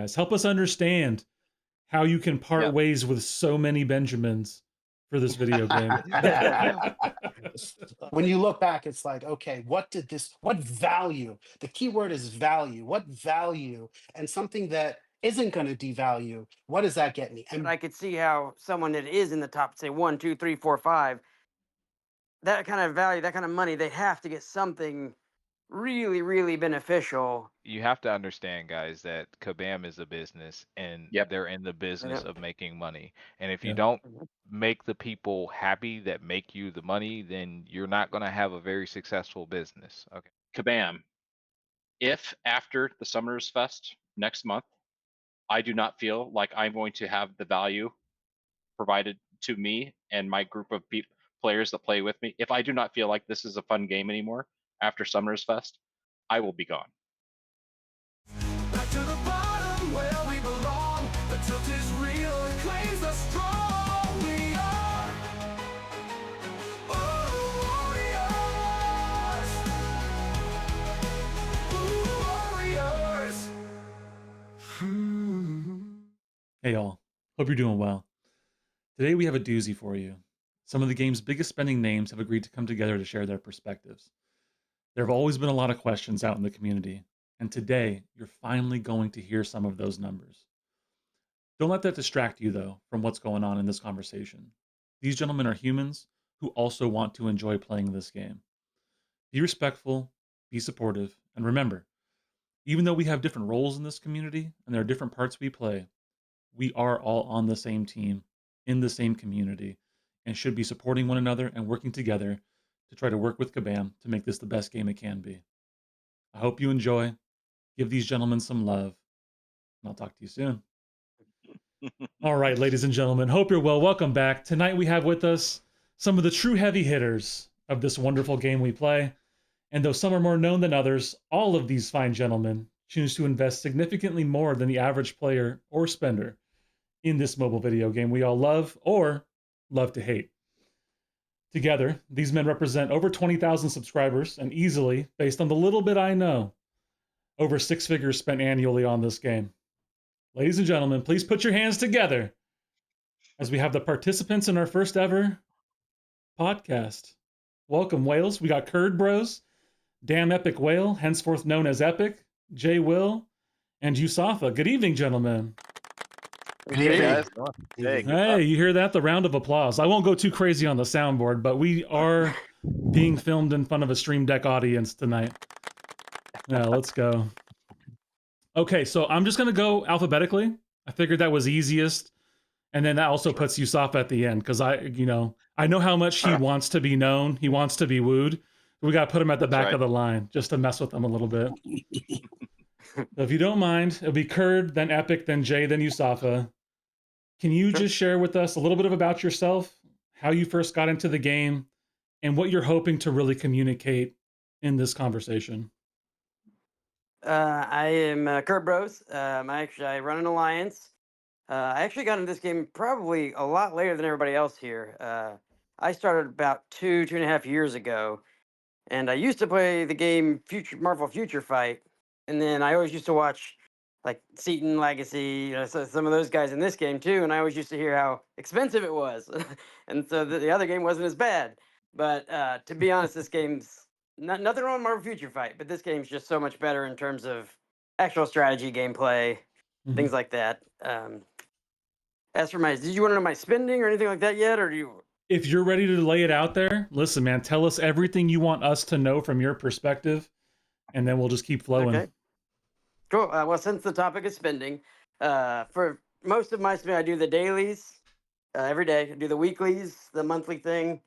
guys. Help us understand how you can part Yep. ways with so many Benjamins for this video game. When you look back, it's like, okay, what value? The key word is value. What value? And something that isn't going to devalue, what does that get me? But And I could see how someone that is in the top, say one, two, three, four, five, that kind of value, that kind of money, they have to get something really, really beneficial. You have to understand, guys, that Kabam is a business and Yep. they're in the business Yep. of making money. And if you Yeah. don't make the people happy that make you the money, then you're not going to have a very successful business. Okay. Kabam. If after the Summoners Fest next month, I do not feel like I'm going to have the value provided to me and my group of players that play with me, if I do not feel like this is a fun game anymore after Summoners Fest, I will be gone. Back to the bottom where we belong. The tilt is real and claims the strong. We are warriors. Hey, y'all. Hope you're doing well. Today we have a doozy for you. Some of the game's biggest spending names have agreed to come together to share their perspectives. There have always been a lot of questions out in the community, and today you're finally going to hear some of those numbers. Don't let that distract you, though, from what's going on in this conversation. These gentlemen are humans who also want to enjoy playing this game. Be respectful, be supportive, and remember, even though we have different roles in this community and there are different parts we play, we are all on the same team, in the same community, and should be supporting one another and working together to try to work with Kabam to make this the best game it can be. I hope you enjoy. Give these gentlemen some love, and I'll talk to you soon. All right, ladies and gentlemen, hope you're well. Welcome back. Tonight we have with us some of the true heavy hitters of this wonderful game we play. And though some are more known than others, all of these fine gentlemen choose to invest significantly more than the average player or spender in this mobile video game we all love or love to hate. Together, these men represent over 20,000 subscribers and easily, based on the little bit I know, over 6 figures spent annually on this game. Ladies and gentlemen, please put your hands together as we have the participants in our first ever podcast. Welcome, Whales. We got Curd Bros, Damn Epic Whale, henceforth known as Epic, Jay Will, and Yusafa. Good evening, gentlemen. good evening. guys. Hey, Hey, you hear that? The round of applause. I won't go too crazy on the soundboard, but we are being filmed in front of a Stream Deck audience tonight. Yeah, let's go. Okay, so I'm just going to go alphabetically. I figured that was easiest. And then that also puts Yusafa at the end because I know how much he wants to be known. He wants to be wooed. We got to put him at the back right. of the line just to mess with him a little bit. So if you don't mind, it'll be Curd, then Epic, then Jay, then Yusafa. Can you just share with us a little bit about yourself, how you first got into the game, and what you're hoping to really communicate in this conversation? I am Kurt Bros. I run an alliance. I actually got into this game probably a lot later than everybody else here. I started about 2.5 years ago, and I used to play the game Marvel Future Fight, and then I always used to watch like Seaton Legacy, some of those guys in this game too, and I always used to hear how expensive it was, and so the other game wasn't as bad. But to be honest, this game's nothing wrong with Marvel Future Fight, but this game's just so much better in terms of actual strategy, gameplay, things like that. As for did you want to know my spending or anything like that yet, or do you? If you're ready to lay it out there, listen, man, tell us everything you want us to know from your perspective, and then we'll just keep flowing. Okay. Cool. Well, since the topic is spending, for most of my spending, I do the dailies every day. I do the weeklies, the monthly thing.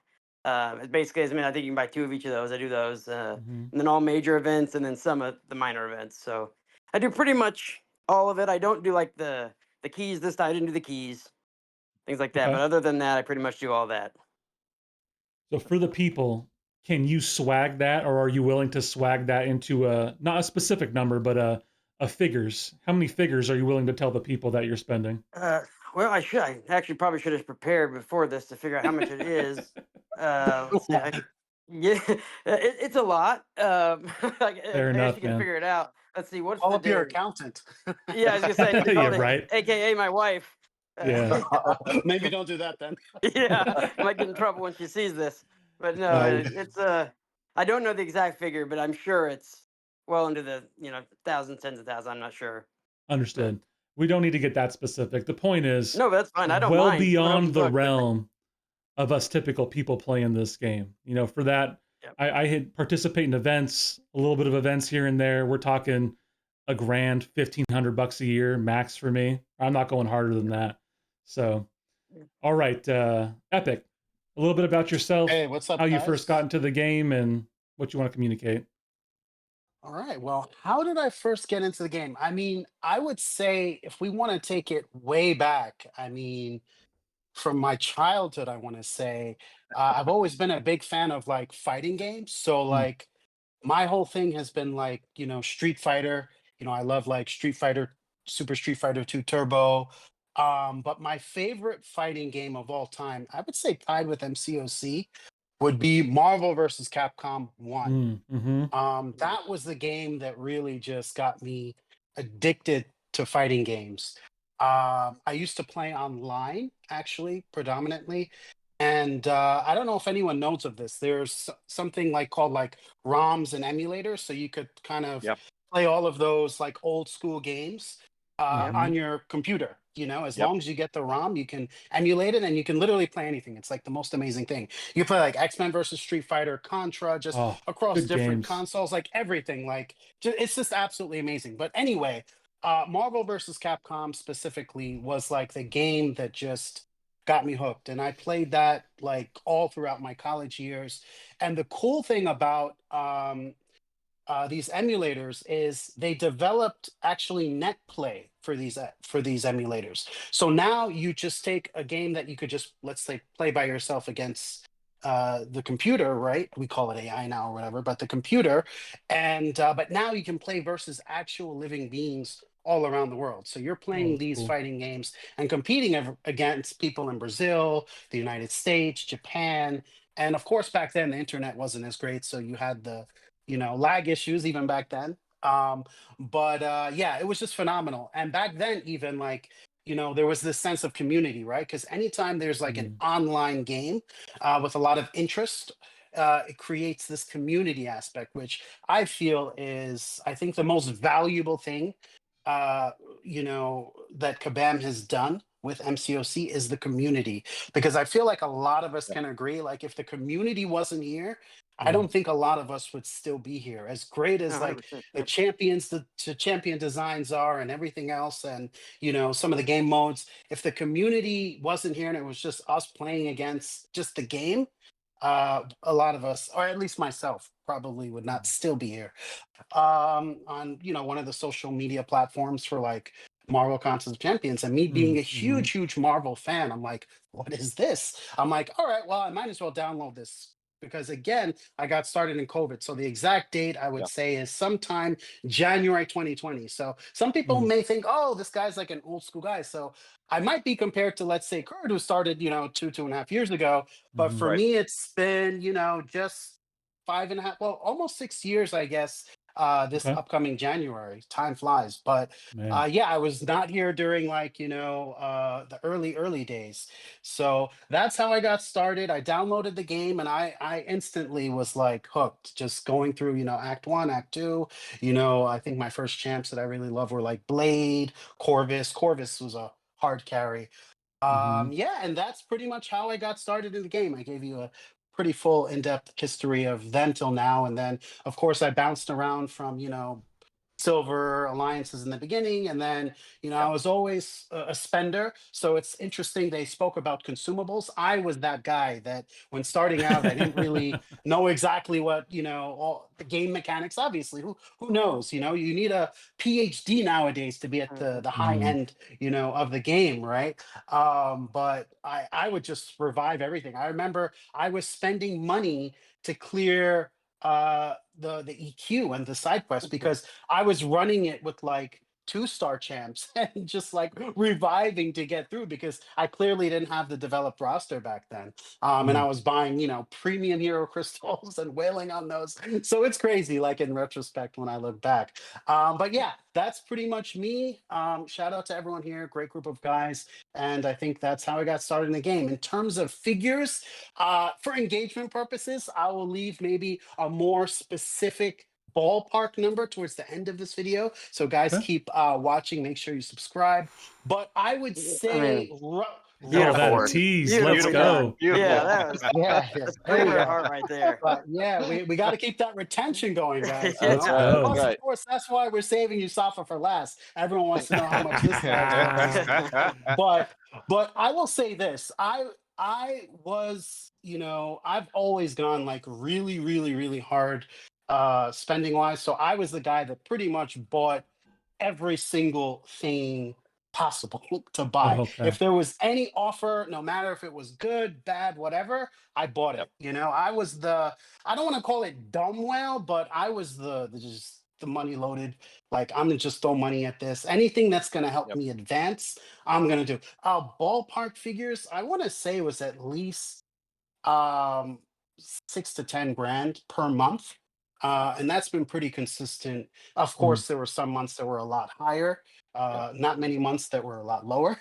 It basically, I think you can buy 2 of each of those. I do those, and then all major events, and then some of the minor events. So I do pretty much all of it. I don't do like the keys this time. I didn't do the keys, things like that. Okay. But other than that, I pretty much do all that. So for the people, can you swag that, or are you willing to swag that into not a specific number, but a figures? How many figures are you willing to tell the people that you're spending? Well, I actually probably should have prepared before this to figure out how much it is. Let's see, yeah, it's a lot. Fair I guess enough, you can man. figure it out. let's see, what's Call the up your day? accountant. Yeah, I was gonna say, I need to Yeah, call it, right. AKA my wife. Yeah. Maybe don't do that then. Yeah, might get in trouble when she sees this. But no, Um, it's I don't know the exact figure, but I'm sure it's well into the thousands, tens of thousands. I'm not sure, but Understood. We don't need to get that specific. The point is no, that's fine. I don't well mind. What else beyond you the talking about? realm of us typical people playing this game. For that, Yep. I had participate in events, a little bit of events here and there. We're talking a grand, $1,500 a year max for me. I'm not going harder than that. So, all right, Epic, a little bit about yourself, hey, what's how up, you first got guys? into the game, and what you want to communicate. All right. Well, how did I first get into the game? I mean, I would say if we want to take it way back, I mean, from my childhood, I want to say I've always been a big fan of like fighting games. So, Mm, like, my whole thing has been like, Street Fighter. I love like Street Fighter, Super Street Fighter 2 Turbo. But my favorite fighting game of all time, I would say tied with MCOC, would be Marvel versus Capcom 1. mm-hmm. That was the game that really just got me addicted to fighting games. I used to play online, actually, predominantly. And I don't know if anyone knows of this. There's something like called like ROMs and emulators, so you could kind of Yep. play all of those like old school games Yep. Mm-hmm. on your computer. As Yep. long as you get the ROM, you can emulate it, and you can literally play anything. It's like the most amazing thing. You play like X-Men versus Street Fighter, Contra, just Oh, across good different games. consoles, like everything. Like it's just absolutely amazing. But anyway, Marvel versus Capcom specifically was like the game that just got me hooked, and I played that like all throughout my college years. And the cool thing about these emulators is they developed actually net play for these emulators. So now you just take a game that you could just, let's say, play by yourself against the computer, right? We call it AI now or whatever, but the computer, and but now you can play versus actual living beings all around the world. So you're Oh, playing that's these cool. fighting games and competing against people in Brazil, the United States, Japan, and of course back then the internet wasn't as great, so you had the lag issues even back then. But yeah, it was just phenomenal. And back then, even like, there was this sense of community, right? Because anytime there's like an Mm, online game with a lot of interest, it creates this community aspect, which I feel is, I think, the most valuable thing, uh, that Kabam has done with MCOC is the community. Because I feel like a lot of us Yep. can agree, like, if the community wasn't here, I yeah. don't think a lot of us would still be here. As great No, as like 100%. the Yep. champions, the champion designs are, and everything else, and some of the game modes. If the community wasn't here and it was just us playing against just the game, a lot of us, or at least myself, probably would not still be here on one of the social media platforms for like Marvel Contest of Champions. And me being a Mm-hmm. huge Marvel fan, I'm like, what is this? I'm like, all right, well, I might as well download this. Because again, I got started in COVID. So the exact date I would Yep. say is sometime January 2020. So some people Mm, may think, oh, this guy's like an old school guy. So I might be compared to, let's say, Kurt, who started, 2.5 years ago. But mm-hmm. for Right. me, it's been, just 5.5, well, almost 6 years, I guess, this Okay, upcoming January. Time flies. But man. yeah, I was not here during like, the early days. So that's how I got started. I downloaded the game and I instantly was like hooked, just going through, Act One, Act Two. I think my first champs that I really love were like Blade, Corvus. Corvus was a hard carry. Mm-hmm. Yeah, and that's pretty much how I got started in the game. I gave you a pretty full in-depth history of then till now. And then, of course, I bounced around from, silver alliances in the beginning, and then I Yep. was always a spender. So it's interesting they spoke about consumables. I was that guy that when starting out, I didn't really know exactly what all the game mechanics. Obviously, who knows? You need a PhD nowadays to be at the high Mm, end of the game, right? But I would just revive everything. I remember I was spending money to clear the EQ and the side quest because I was running it with like 2-star champs and just like reviving to get through because I clearly didn't have the developed roster back then. And I was buying, premium hero crystals and wailing on those. So it's crazy, like in retrospect when I look back. But yeah, that's pretty much me. Shout out to everyone here, great group of guys. And I think that's how I got started in the game. In terms of figures, for engagement purposes, I will leave maybe a more specific ballpark number towards the end of this video. So guys, Okay. keep watching. Make sure you subscribe. But I would I say, mean, Oh, beautiful that work. tease. Let's Beautifully Beautiful, done. go. beautiful. Yeah, that was yeah, yeah, that's there you creamer go. art right there. But yeah, we got to keep that retention going, guys. Let's Yeah. go. Plus, Right. of course, that's why we're saving you Safa for last. Everyone wants to know how much this guy's worth. But I will say this. I was, I've always gone like really, really, really hard spending wise. So I was the guy that pretty much bought every single thing possible to buy. Oh, okay. If there was any offer, no matter if it was good, bad, whatever, I bought Yep. it. I was I don't want to call it dumb whale, but I was the just the money loaded. Like I'm gonna just throw money at this. Anything that's gonna help Yep. me advance, I'm gonna do. Ballpark figures, I want to say was at least um 6 to 10 grand per month, and that's been pretty consistent. Of Mm, course there were some months that were a lot higher, Yep. not many months that were a lot lower.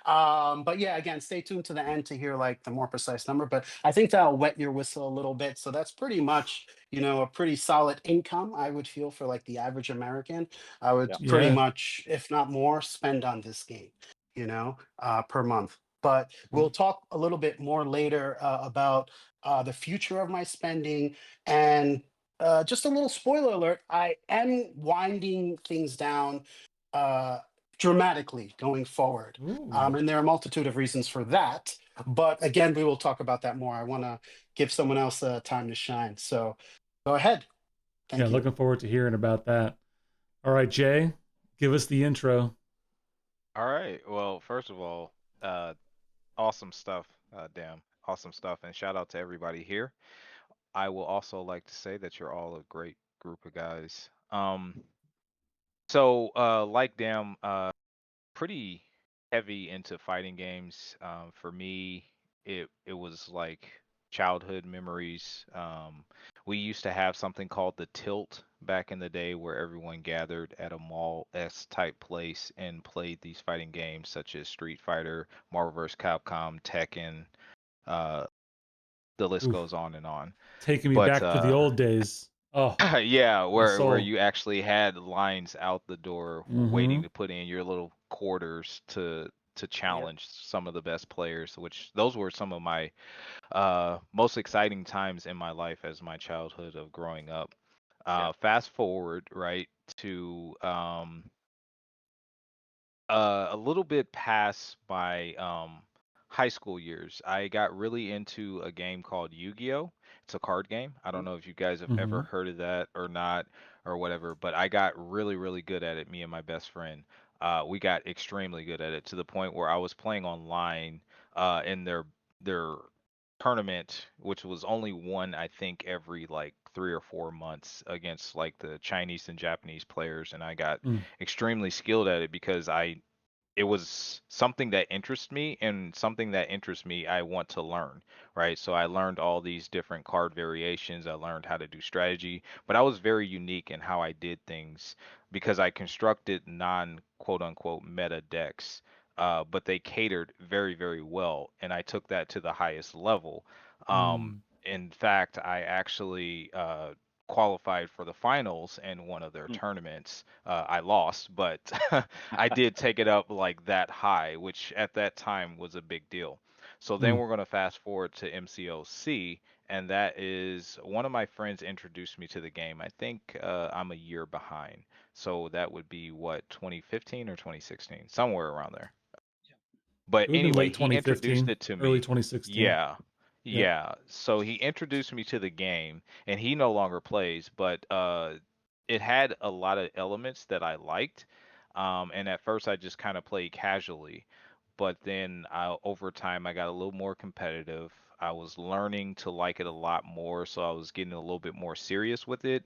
But yeah, again, stay tuned to the end to hear like the more precise number, but I think that'll wet your whistle a little bit. So that's pretty much, a pretty solid income, I would feel, for like the average American. I would Yep. pretty yeah. much, if not more, spend on this game, per month. But we'll talk a little bit more later about the future of my spending. And just a little spoiler alert, I am winding things down uh, dramatically going forward. Ooh. And there are a multitude of reasons for that. But again, we will talk about that more. I want to give someone else time to shine. So go ahead. Yeah, Thank you. looking forward to hearing about that. All right, Jay, give us the intro. All right. Well, first of all, awesome stuff, damn, awesome stuff, and shout out to everybody here. I will also like to say that you're all a great group of guys. Like damn, pretty heavy into fighting games. For me, it was like childhood memories. We used to have something called the Tilt back in the day, where everyone gathered at a mall s type place and played these fighting games such as Street Fighter, Marvel vs. Capcom, Tekken. Uh, the list Oof. goes on and on. Taking me But back to the old days. Oh, yeah, my where soul. you actually had lines out the door Mm-hmm. waiting to put in your little quarters to Yep. challenge some of the best players, which those were some of my most exciting times in my life as my childhood of growing up. Fast forward right to a little bit past my high school years, I got really into a game called Yu-Gi-Oh! It's a card game. I don't know if you guys have Mm-hmm. ever heard of that or not or whatever, but I got really, really good at it, me and my best friend. We got extremely good at it to the point where I was playing online in their tournament, which was only one, I think, every like 3 or 4 months against like the Chinese and Japanese players, and I got Mm. extremely skilled at it because I it was something that interests me, and something that interests me I want to learn, right? So I learned all these different card variations. I learned how to do strategy, but I was very unique in how I did things because I constructed non quote unquote meta decks, but they catered very, very well, and I took that to the highest level. Mm. In fact, I actually qualified for the finals in one of their Mm. tournaments. I lost, but I did take it up like that high, which at that time was a big deal. So then Mm. we're going to fast forward to MCOC, and that is one of my friends introduced me to the game. I think I'm a year behind. So that would be what, 2015 or 2016, somewhere around there. But It would have been anyway, late he introduced 2015, it to early me. 2016. Yeah. Yep. Yeah. So he introduced me to the game, and he no longer plays, but it had a lot of elements that I liked. And at first I just kind of played casually, but then over time I got a little more competitive. I was learning to like it a lot more, so I was getting a little bit more serious with it.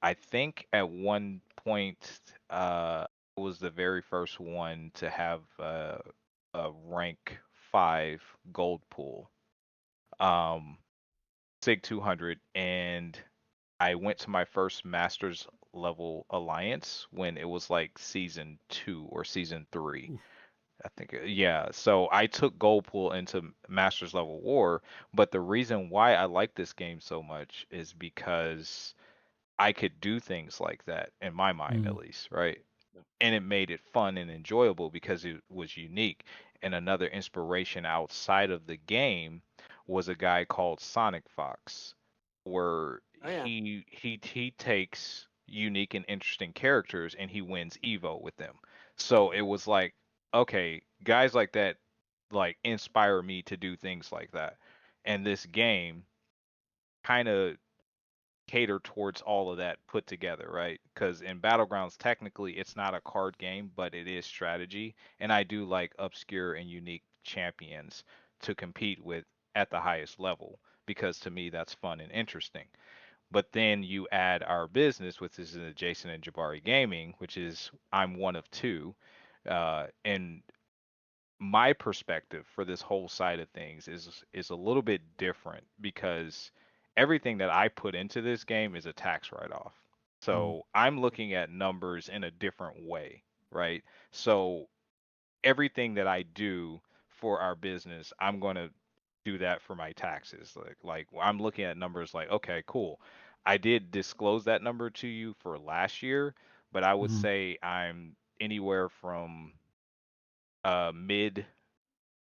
I think at one point was the very first one to have a rank 5 gold pool, um, Sig 200, and I went to my first Masters level alliance when it was like season 2 or season 3. Oof. I think, yeah. So I took gold pool into Masters level war, but the reason why I like this game so much is because I could do things like that in my mind, at Mm. least, right? And it made it fun and enjoyable because it was unique. And another inspiration outside of the game was a guy called Sonic Fox, where Oh yeah. he takes unique and interesting characters and he wins Evo with them. So it was like, okay, guys like that like inspire me to do things like that. And this game kind of cater towards all of that put together, right? Because in Battlegrounds, technically, it's not a card game, but it is strategy. And I do like obscure and unique champions to compete with at the highest level because to me, that's fun and interesting. But then you add our business, which is in Jason and Jabari Gaming, which is I'm one of two. And my perspective for this whole side of things is a little bit different because everything that I put into this game is a tax write-off. Mm. So I'm looking at numbers in a different way, right? So everything that I do for our business, I'm going to do that for my taxes. Like I'm looking at numbers like, okay, cool. I did disclose that number to you for last year, but I would Mm. say I'm anywhere from mid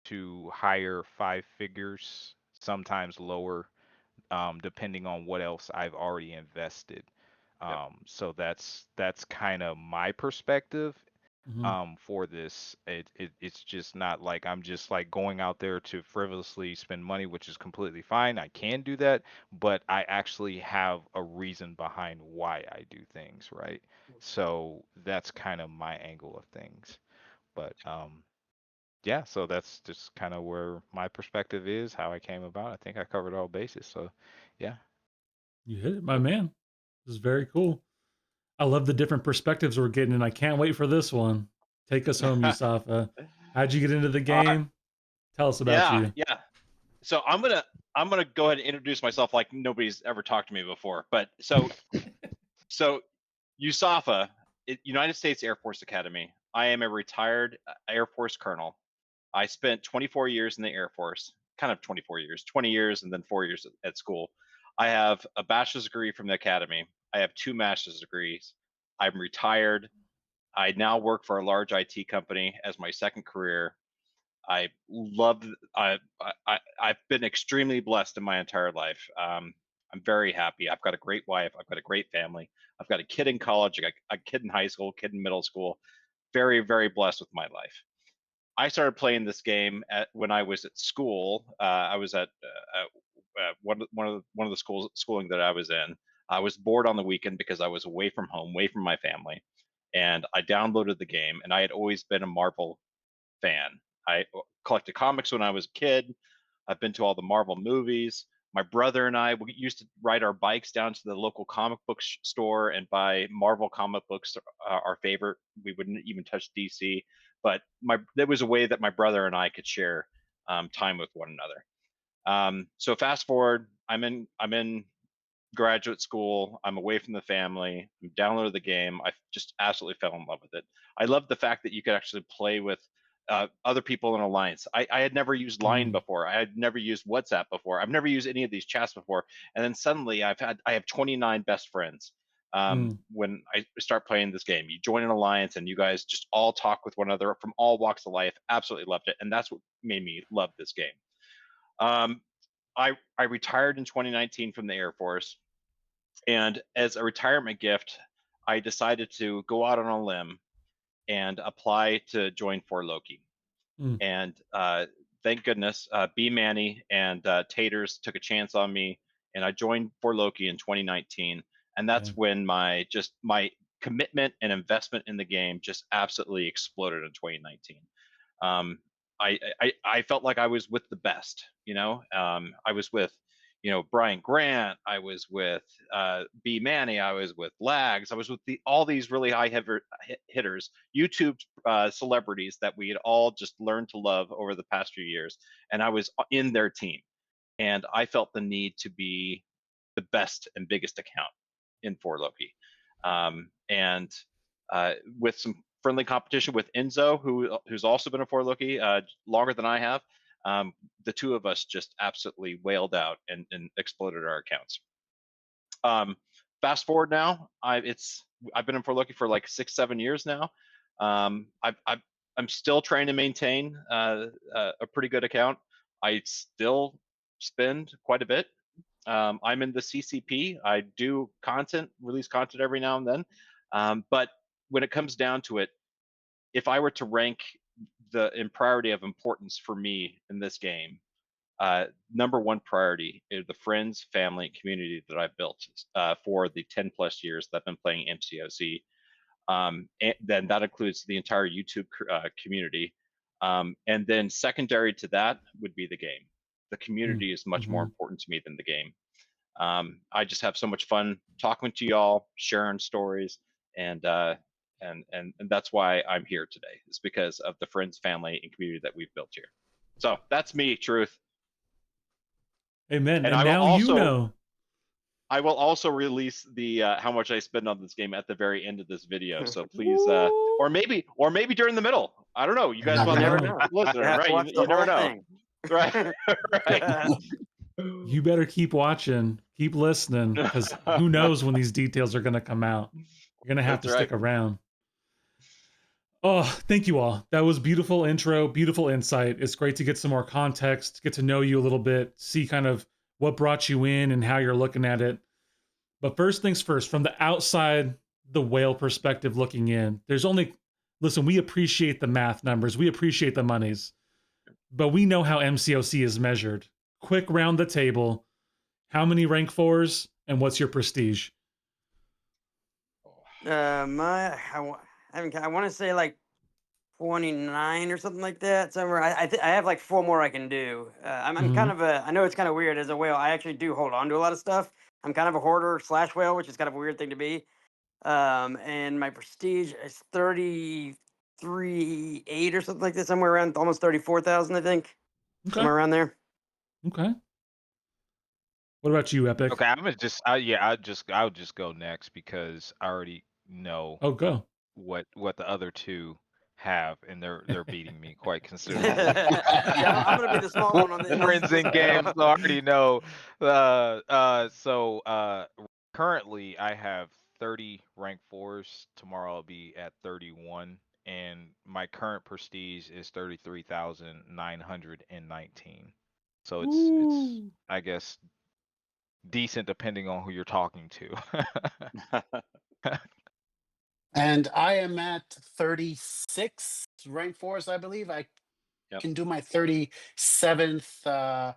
to higher 5 figures, sometimes lower, depending on what else I've already invested. Yep. So that's kind of my perspective Mm. for this. It's just not like I'm just like going out there to frivolously spend money, which is completely fine. I can do that, but I actually have a reason behind why I do things, right? So that's kind of my angle of things. But yeah, so that's just kind of where my perspective is, how I came about. I think I covered all bases. So, yeah. You hit it, my man. This is very cool. I love the different perspectives we're getting, and I can't wait for this one. Take us home, Yusafa. How'd you get into the All right. game? Tell us about Yeah, you. yeah. So I'm gonna go ahead and introduce myself like nobody's ever talked to me before. But so USAFA, United States Air Force Academy. I am a retired Air Force colonel. I spent 24 years in the Air Force, kind of 24 years, 20 years, and then 4 years at school. I have a bachelor's degree from the academy. I have 2 master's degrees. I'm retired. I now work for a large IT company as my second career. I love. I've been extremely blessed in my entire life. I'm very happy. I've got a great wife. I've got a great family. I've got a kid in college. I got a kid in high school. Kid in middle school. Very very blessed with my life. I started playing this game when I was at school. I was at one of the schooling that I was in. I was bored on the weekend because I was away from home, away from my family, and I downloaded the game. And I had always been a Marvel fan. I collected comics when I was a kid. I've been to all the Marvel movies. My brother and I we used to ride our bikes down to the local comic book store and buy Marvel comic books, our favorite. We wouldn't even touch DC, but there was a way that my brother and I could share time with one another. So fast forward, I'm in graduate school. I'm away from the family. I downloaded the game. I just absolutely fell in love with it. I love the fact that you could actually play with other people in Alliance. I had never used Line Mm. before. I had never used WhatsApp before. I've never used any of these chats before. And then suddenly I have 29 best friends. Mm. When I start playing this game, you join an alliance and you guys just all talk with one another from all walks of life. Absolutely loved it, and that's what made me love this game. Um, I retired in 2019 from the Air Force, and as a retirement gift, I decided to go out on a limb and apply to join for Loki. Mm. And thank goodness, B Manny and Taters took a chance on me, and I joined for Loki in 2019. And Yeah. that's when my commitment and investment in the game just absolutely exploded in 2019. Um, I felt like I was with the best. I was with Brian Grant. I was with B Manny. I was with Lags. I was with all these really high hitters, YouTube celebrities that we had all just learned to love over the past few years, and I was in their team, and I felt the need to be the best and biggest account in For Loki, and with some friendly competition with Enzo, who's also been a For Loki longer than I have. The two of us just absolutely wailed out and exploded our accounts. Fast forward now, I've been in For Loki for like 6-7 years now. I'm still trying to maintain a pretty good account. I still spend quite a bit. I'm in the CCP. I do release content every now and then. But when it comes down to it, if I were to rank in priority of importance for me in this game, number one priority is the friends, family, and community that I've built for the 10 plus years that I've been playing MCOC. And then that includes the entire YouTube community. And then secondary to that would be the game. The community is much more important to me than the game. I just have so much fun talking to y'all, sharing stories, and that's why I'm here today. It's because of the friends, family, and community that we've built here. So that's me, Truth. Amen. And And now I will also release the how much I spend on this game at the very end of this video. So please, or maybe during the middle. I don't know. You guys You want never to know. listen, Yeah, right? watch the You never whole know, thing. right? Right. You better keep watching, keep listening, because who knows when these details are going to come out. You're going to have That's to stick around. Oh, thank you all. That was beautiful intro, beautiful insight. It's great to get some more context, get to know you a little bit, see kind of what brought you in and how you're looking at it. But first things first, from the outside, the whale perspective looking in, listen, we appreciate the math numbers, we appreciate the monies, but we know how MCOC is measured. Quick round the table. How many rank 4s and what's your prestige? I want to say like 29 or something like that somewhere. I have like 4 more I can do. I'm kind of I know it's kind of weird as a whale. I actually do hold on to a lot of stuff. I'm kind of a hoarder / whale, which is kind of a weird thing to be. And my prestige is 33.8 or something like that, somewhere around almost 34,000, I think. Okay. Somewhere around there. Okay. What about you, Epic? Okay, I'm gonna just I'll just go next because I already know Oh, go. what the other two have, and they're beating me quite considerably. Yeah, I'm gonna be the small one on this. Friends in games, I already know. Currently I have 30 rank 4s. Tomorrow I'll be at 31, and my current prestige is 33,919. So it's I guess decent depending on who you're talking to. And I am at 36 rank 4s, I believe. I can do my 37th, I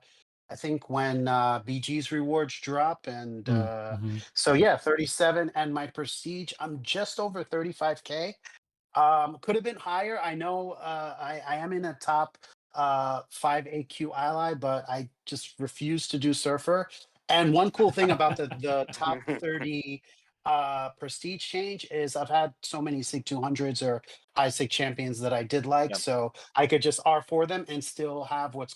think, when BG's rewards drop. And so, yeah, 37. And my prestige, I'm just over 35K. Could have been higher. I know I am in a top 5 AQ ally, but I just refuse to do Surfer. And one cool thing about the top 30 prestige change is I've had so many SIG 200s or high SIG champions that I did like. Yep. So I could just R4 them and still have what's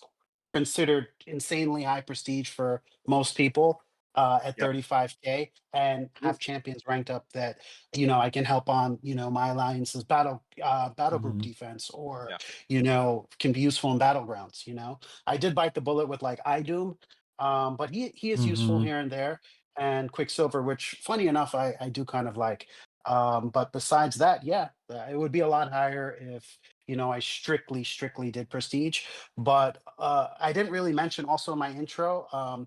considered insanely high prestige for most people at Yep. 35K, and have champions ranked up that I can help on my alliance's battle group defense, or can be useful in battlegrounds. I did bite the bullet with like iDoom, but he is useful here and there, and Quicksilver, which funny enough I do kind of like. But besides that, yeah, it would be a lot higher if I strictly did prestige. But I didn't really mention also in my intro, I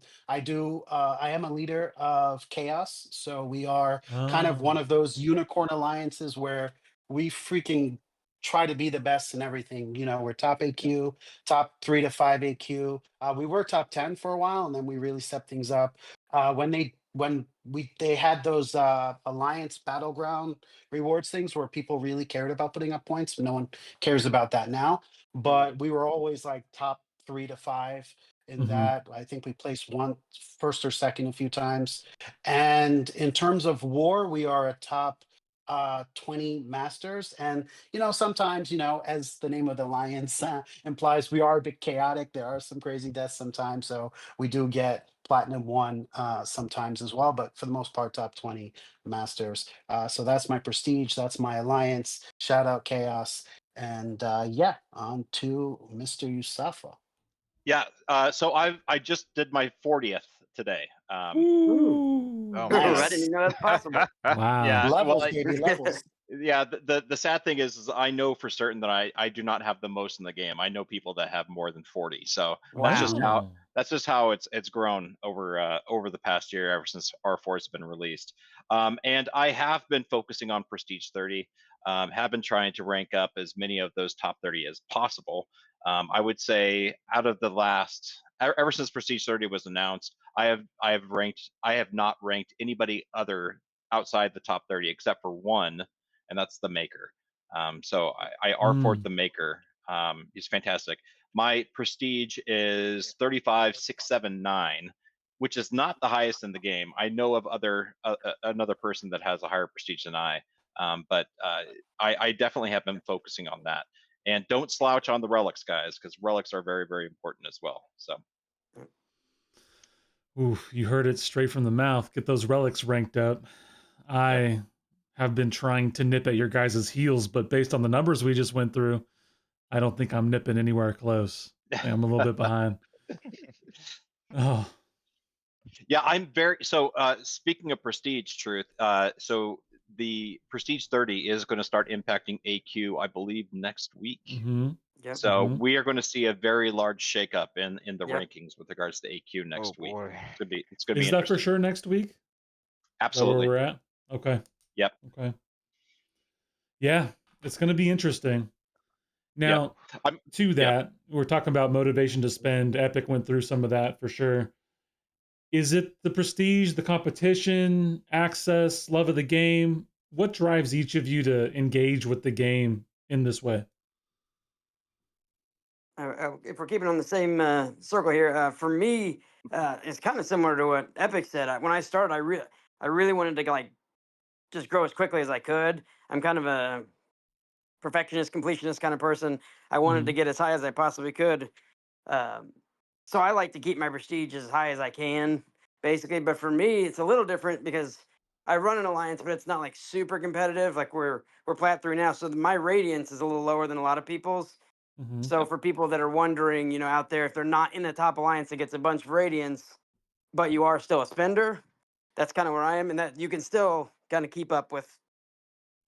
am a leader of chaos, so we are kind of one of those unicorn alliances where we freaking try to be the best in everything. We're top AQ, top 3 to 5 AQ. We were top 10 for a while, and then we really stepped things up when they had those alliance battleground rewards things where people really cared about putting up points. No one cares about that now, but we were always like top 3 to 5 in Hmm. that. I think we placed first or second a few times. And in terms of war, we are a top 20 masters. And, sometimes, as the name of the Lions implies, we are a bit chaotic. There are some crazy deaths sometimes. So we do get platinum one sometimes as well. But for the most part, top 20 masters. So that's my prestige. That's my alliance. Shout out Chaos. And yeah, on to Mr. Yusafa. Yeah. So I just did my 40th today. Ooh. Oh Ooh. my I god. didn't Nice. even know that's possible. Wow. Yeah. Well, Levels, baby, levels. yeah. The sad thing is I know for certain that I do not have the most in the game. I know people that have more than 40. So Wow. Oh. that's just how it's grown over the past year, ever since R4 has been released. And I have been focusing on Prestige 30. Have been trying to rank up as many of those top 30 as possible. I would say out of the last, ever since Prestige 30 was announced, I have not ranked anybody other outside the top 30 except for one, and that's the Maker. So I R4'd Mm. the Maker. He's fantastic. My prestige is 35,679, which is not the highest in the game. I know of another person that has a higher prestige than I, but I definitely have been focusing on that. And don't slouch on the relics, guys, because relics are very, very important as well. So Oof, you heard it straight from the mouth. Get those relics ranked up. yep. I have been trying to nip at your guys' heels, but based on the numbers we just went through, I don't think I'm nipping anywhere close. I think I'm a little bit behind. Oh. Yeah, I'm very so speaking of prestige truth, so the prestige 30 is going to start impacting AQ, I believe, next week. Mm-hmm. Yep. So Mm-hmm. we are going to see a very large shakeup in the Yep. rankings with regards to AQ Oh next week. boy. It's gonna be Is that for interesting. sure next week? Is that where Absolutely. we're at? Okay. Yep. Okay. Yeah, it's going to be interesting. Yep. Now, I'm to yep. that, we're talking about motivation to spend. Epic went through some of that for sure. Is it the prestige, the competition, access, love of the game? What drives each of you to engage with the game in this way? If we're keeping on the same circle here, for me, it's kind of similar to what Epic said. When I started, I really wanted to like just grow as quickly as I could. I'm kind of a perfectionist, completionist kind of person. I wanted Mm-hmm. to get as high as I possibly could. Um, so I like to keep my prestige as high as I can, basically. But for me, it's a little different because I run an alliance, but it's not like super competitive. Like we're plat 3 now, so my radiance is a little lower than a lot of people's. Mm-hmm. So Yep. for people that are wondering, out there, if they're not in the top alliance that gets a bunch of radiance, but you are still a spender, that's kind of where I am, and that you can still kind of keep up with,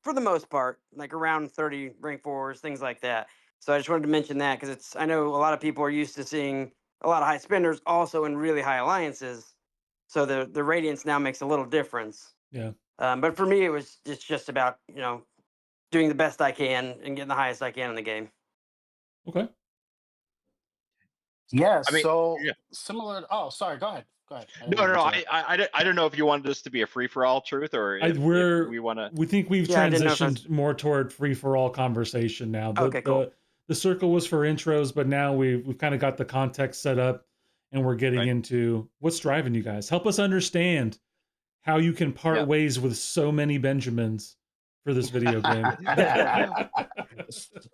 for the most part, like around 30 rank fours, things like that. So I just wanted to mention that because I know a lot of people are used to seeing a lot of high spenders also in really high alliances. So the radiance now makes a little difference. Yeah. But for me, it's just about doing the best I can and getting the highest I can in the game. Okay. Yeah, I mean, so yeah. similar. Oh, sorry. Go ahead. Go ahead. I didn't No, mean no, to no. interrupt. I don't know if you wanted this to be a free for all truth or I if we're we want to. we think we've Yeah, I didn't know if that's transitioned more toward free for all conversation now. The okay. Cool. the the circle was for intros, but now we've kind of got the context set up and we're getting Right. into what's driving you guys. Help us understand how you can part Yeah. ways with so many Benjamins for this video game.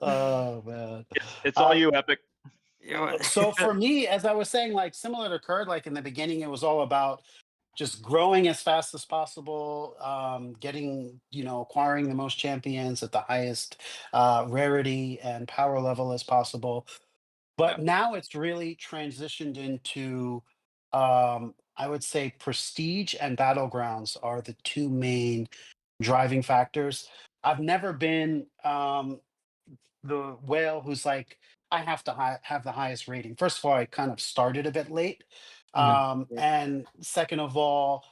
Oh man. It's all Uh, you, Epic. so for me, as I was saying, like similar to Kurt, like in the beginning, it was all about just growing as fast as possible, getting, acquiring the most champions at the highest rarity and power level as possible. Yeah. But now it's really transitioned into, I would say, prestige and battlegrounds are the two main driving factors. I've never been the whale who's like, I have to have the highest rating. First of all, I kind of started a bit late. Yeah. And second of all,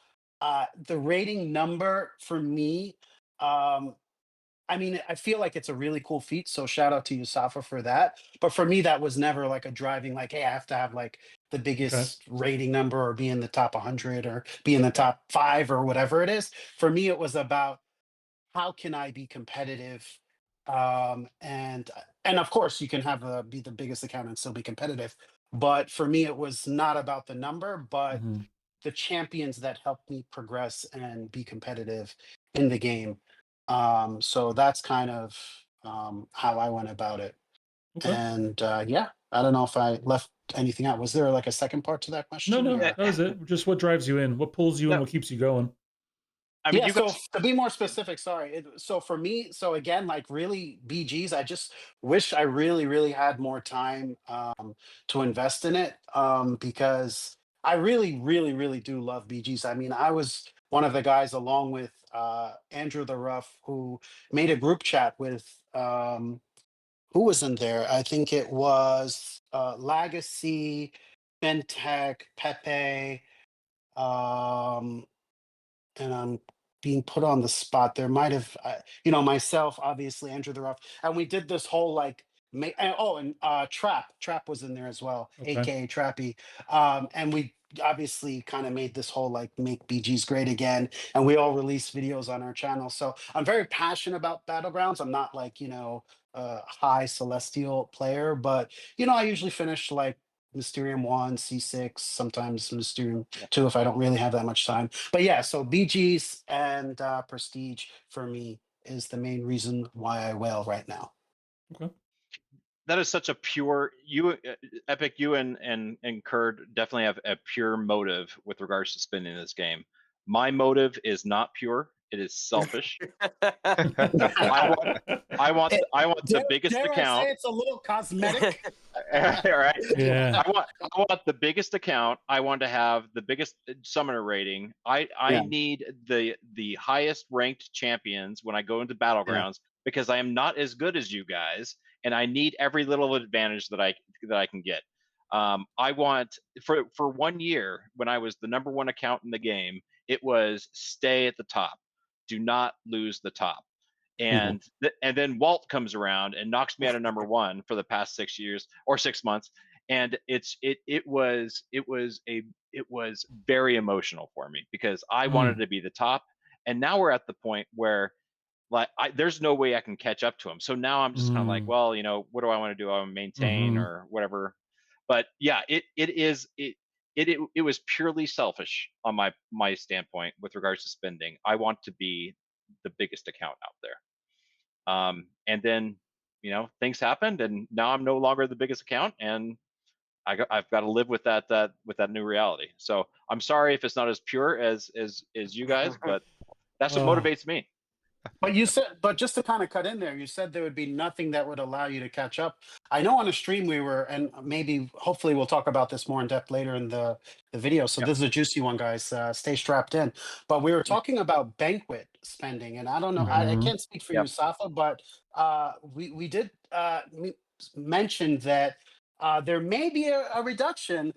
the rating number for me, um, I mean, I feel like it's a really cool feat. So shout out to you, Safa, for that. But for me, that was never like a driving, like, hey, I have to have like the Okay. biggest rating number or be in the top 100 or be in the Yeah. top 5 or whatever it is. For me, it was about how can I be competitive? And of course, you can have be the biggest account and still be competitive. But for me, it was not about the number, but Mhm. the champions that helped me progress and be competitive in the game. So that's kind of how I went about it. Okay. And yeah, I don't know if I left anything out. Was there like a second part to that No, question? no, Or that was it. Just what drives you in, what pulls you in, No, what keeps you going. I mean, yeah, you so guys. to be more specific, sorry. So for me, so again, like really BGs, I just wish I really, really had more time to invest in it because I really, really, really do love BGs. I mean, I was one of the guys along with Andrew the Rough who made a group chat with who was in there? I think it was Legacy, Fintech, Pepe, um, and I'm being put on the spot. There might have, myself, obviously, Andrew the Rough, and we did this whole like, and Trap was in there as well, Okay. aka Trappy, and we obviously kind of made this whole like make BGs great again, and we all released videos on our channel. So I'm very passionate about battlegrounds. I'm not like a high celestial player, but I usually finish like Mysterium 1, C6, sometimes Mysterium Yeah. 2 if I don't really have that much time. But yeah, so BGs and Prestige for me is the main reason why I whale right now. Okay. That is such a pure Epic. You and Kurd definitely have a pure motive with regards to spending this game. My motive is not pure; it is selfish. I want the biggest Dare I say account. it's a little cosmetic? All right. Yeah. I want the biggest account. I want to have the biggest summoner rating. I Yeah, need the highest ranked champions when I go into yeah, battlegrounds because I am not as good as you guys, and I need every little advantage that I can get. I want for 1 year when I was the #1 account in the game, it was stay at the top, do not lose the top. mhm, And then Walt comes around and knocks me out of #1 for the past 6 years or 6 months, and it was very emotional for me because I wanted Mm. to be the top, and now we're at the point where like there's no way I can catch up to him. So now I'm just kind of like, Mm. well, what do I want to do? I want to maintain Mhm. or whatever. But yeah, it was purely selfish on my standpoint with regards to spending. I want to be the biggest account out there. And then, things happened, and now I'm no longer the biggest account, and I've got to live with that new reality. So I'm sorry if it's not as pure as you guys, but that's what Oh. motivates me. but just to kind of cut in there, you said there would be nothing that would allow you to catch up. I know on a stream we were, and maybe hopefully we'll talk about this more in depth later in the video. So Yeah, this is a juicy one, guys. Stay strapped in. But we were yeah, talking about banquet spending, and I don't know, I Mhm. can't speak for yeah. you, Safa, but we did mention that. There may be a reduction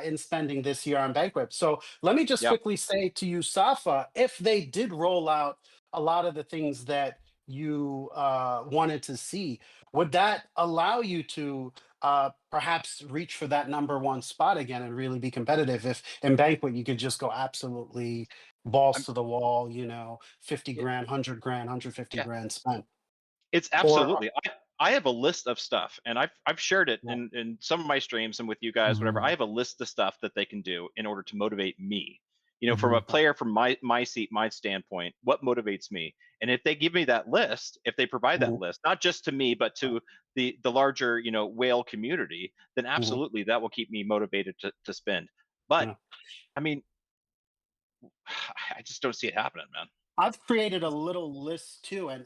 in spending this year on banquet. So let me just Yeah. quickly say to you, Safa, if they did roll out a lot of the things that you wanted to see. Would that allow you to perhaps reach for that #1 spot again and really be competitive? If in Banquet you could just go absolutely balls I'm, to the wall, 50 it, grand, 100 grand, 150 yeah. grand spent. It's Or, absolutely. I have a list of stuff, and I've shared it yeah, in some of my streams and with you guys, whatever. I Mhm. have a list of stuff that they can do in order to motivate me. From a Mhm. yeah, player, from my seat, my standpoint, what motivates me? And if they give me that list, if they provide that mhm, list, not just to me, but to the larger, whale community, then mhm, absolutely that will keep me motivated to spend. But yeah. I mean, I just don't see it happening, man. I've created a little list too, and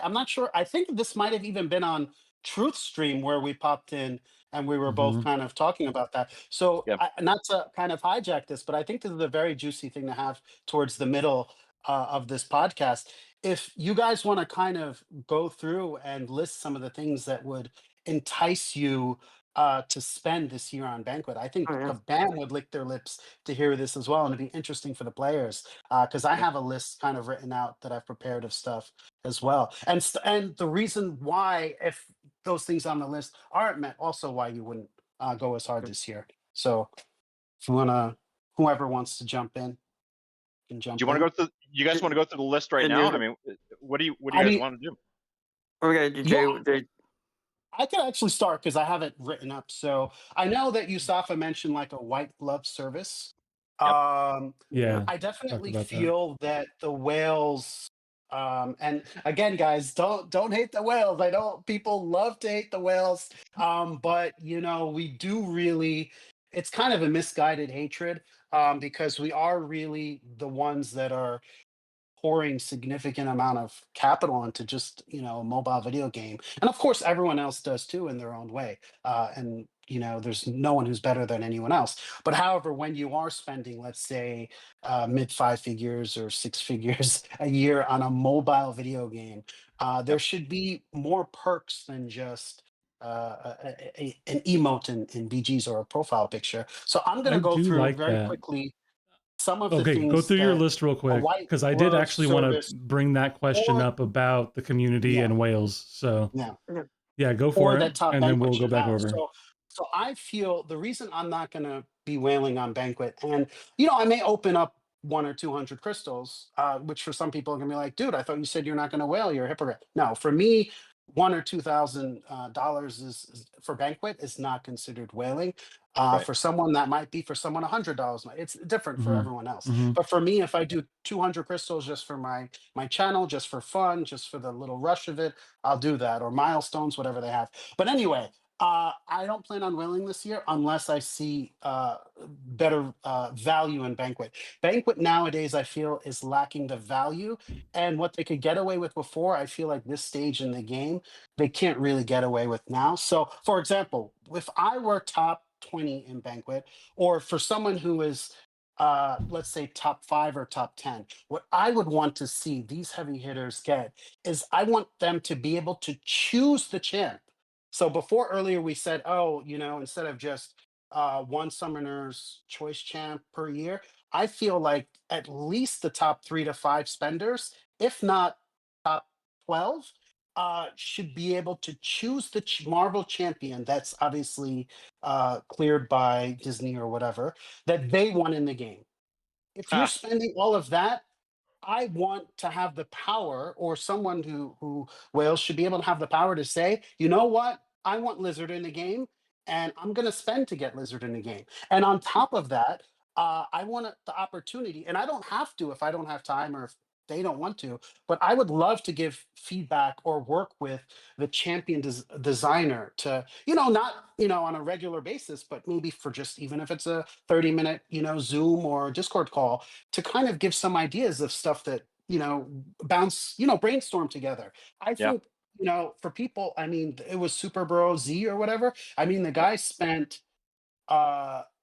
I'm not sure. I think this might have even been on Truth Stream where we popped in and we were both Mhm. kind of talking about that. So, Yeah. not to kind of hijack this, but I think this is a very juicy thing to have towards the middle of this podcast. If you guys want to kind of go through and list some of the things that would entice you to spend this year on Banquet, I think Oh, yeah. Kabam would lick their lips to hear this as well, and it'd be interesting for the players because I Yeah. have a list kind of written out that I've prepared of stuff as well. And the reason why, if those things on the list aren't met, also why you wouldn't go as hard this year. So if you wanna, whoever wants to jump in can Do you jump want to in. go through? You guys want to go through the list right And now? I you, mean, what do you I guys mean, want to do? okay, yeah, Jay, I can actually start because I have it written up. So I know that Yusafa mentioned like a white glove service. Yep. Yeah, I talked definitely about that. feel that the whales, and again, guys, don't hate the whales. I know people love to hate the whales, but we do really. It's kind of a misguided hatred, because we are really the ones that are pouring significant amount of capital into just a mobile video game, and of course everyone else does too in their own way, and there's no one who's better than anyone else. But however, when you are spending, let's say, mid five figures or six figures a year on a mobile video game, there Yep. should be more perks than just an emote in BGs or a profile picture. So I'm going I to go do through like very that. quickly some of the Okay, go things through your that list real a quick white because I did glove actually want to service, bring that question or up about the community yeah, and Wales. So yeah, Yeah. yeah, go or for it, that top and then banquet we'll go should back have. over. So I feel the reason I'm not going to be whaling on banquet, and I may open up 1 or 200 crystals, which for some people are going to be like, dude, I thought you said you're not going to whale. You're a hypocrite. No, for me, 1 or 2 thousand dollars for banquet is not considered whaling. Right. For someone that might be, for someone $100. It's different for Hmm. everyone else. Hmm. But for me, if I do 200 crystals just for my channel, just for fun, just for the little rush of it, I'll do that, or milestones, whatever they have. But anyway, I don't plan on whaling this year unless I see better value in banquet. Banquet nowadays, I feel, is lacking the value, and what they could get away with before. I feel like this stage in the game, they can't really get away with now. So, for example, if I were top 20 in banquet, or for someone who is let's say top 5 or top 10, what I would want to see these heavy hitters get is I want them to be able to choose the champ. So before, earlier we said, oh, instead of just one summoner's choice champ per year, I feel like at least the top 3 to 5 spenders, if not top 12, should be able to choose the Marvel champion that's obviously cleared by Disney or whatever that they want in the game. If you're Ah, spending all of that, I want to have the power, or someone who Wales should be able to have the power to say, you know what, I want Lizard in the game, and I'm going to spend to get Lizard in the game. And on top of that, I want the opportunity, and I don't have to if I don't have time or if they don't want to, but I would love to give feedback or work with the champion designer to, not on a regular basis, but maybe for just, even if it's a 30-minute Zoom or Discord call, to kind of give some ideas of stuff that bounce, brainstorm together. I yeah. think, for people, I mean, it was Super Bro Z or whatever. I mean, the Yep. guy spent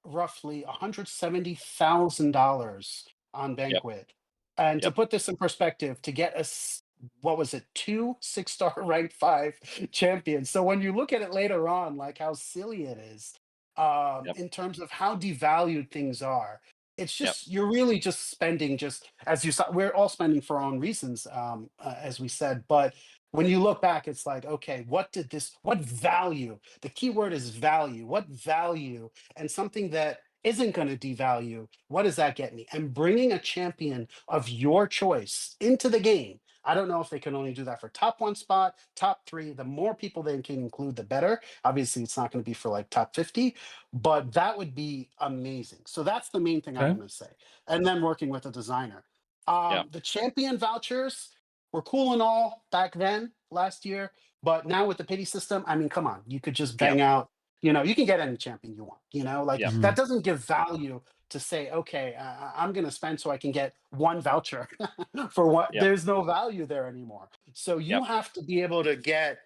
roughly $170,000 on Yep. banquet. And to Yep. put this in perspective, to get what was it, 2 6-star ranked 5 champions. So when you look at it later on, like how silly it is, Yep. in terms of how devalued things are, it's Yep. just, you're really just spending, just as you saw, we're all spending for our own reasons, as we said. But when you look back, it's like, okay, what value? The key word is value. What value, and something that isn't going to devalue, what does that get me? And bringing a champion of your choice into the game. I don't know if they can only do that for top 1 spot, top 3. The more people they can include, the better. Obviously, it's not going to be for like top 50, but that would be amazing. So that's the main thing I'm Okay. going to say. And then working with a designer. Yeah. The champion vouchers were cool and all back then, last year, but now with the pity system, I mean, come on, you could just Yep. bang out, you can get any champion you want, like Yep. Hmm. that doesn't give value to say, okay, I'm going to spend so I can get one voucher for what, Yep. there's no value there anymore. So you Yep. have to be able to get,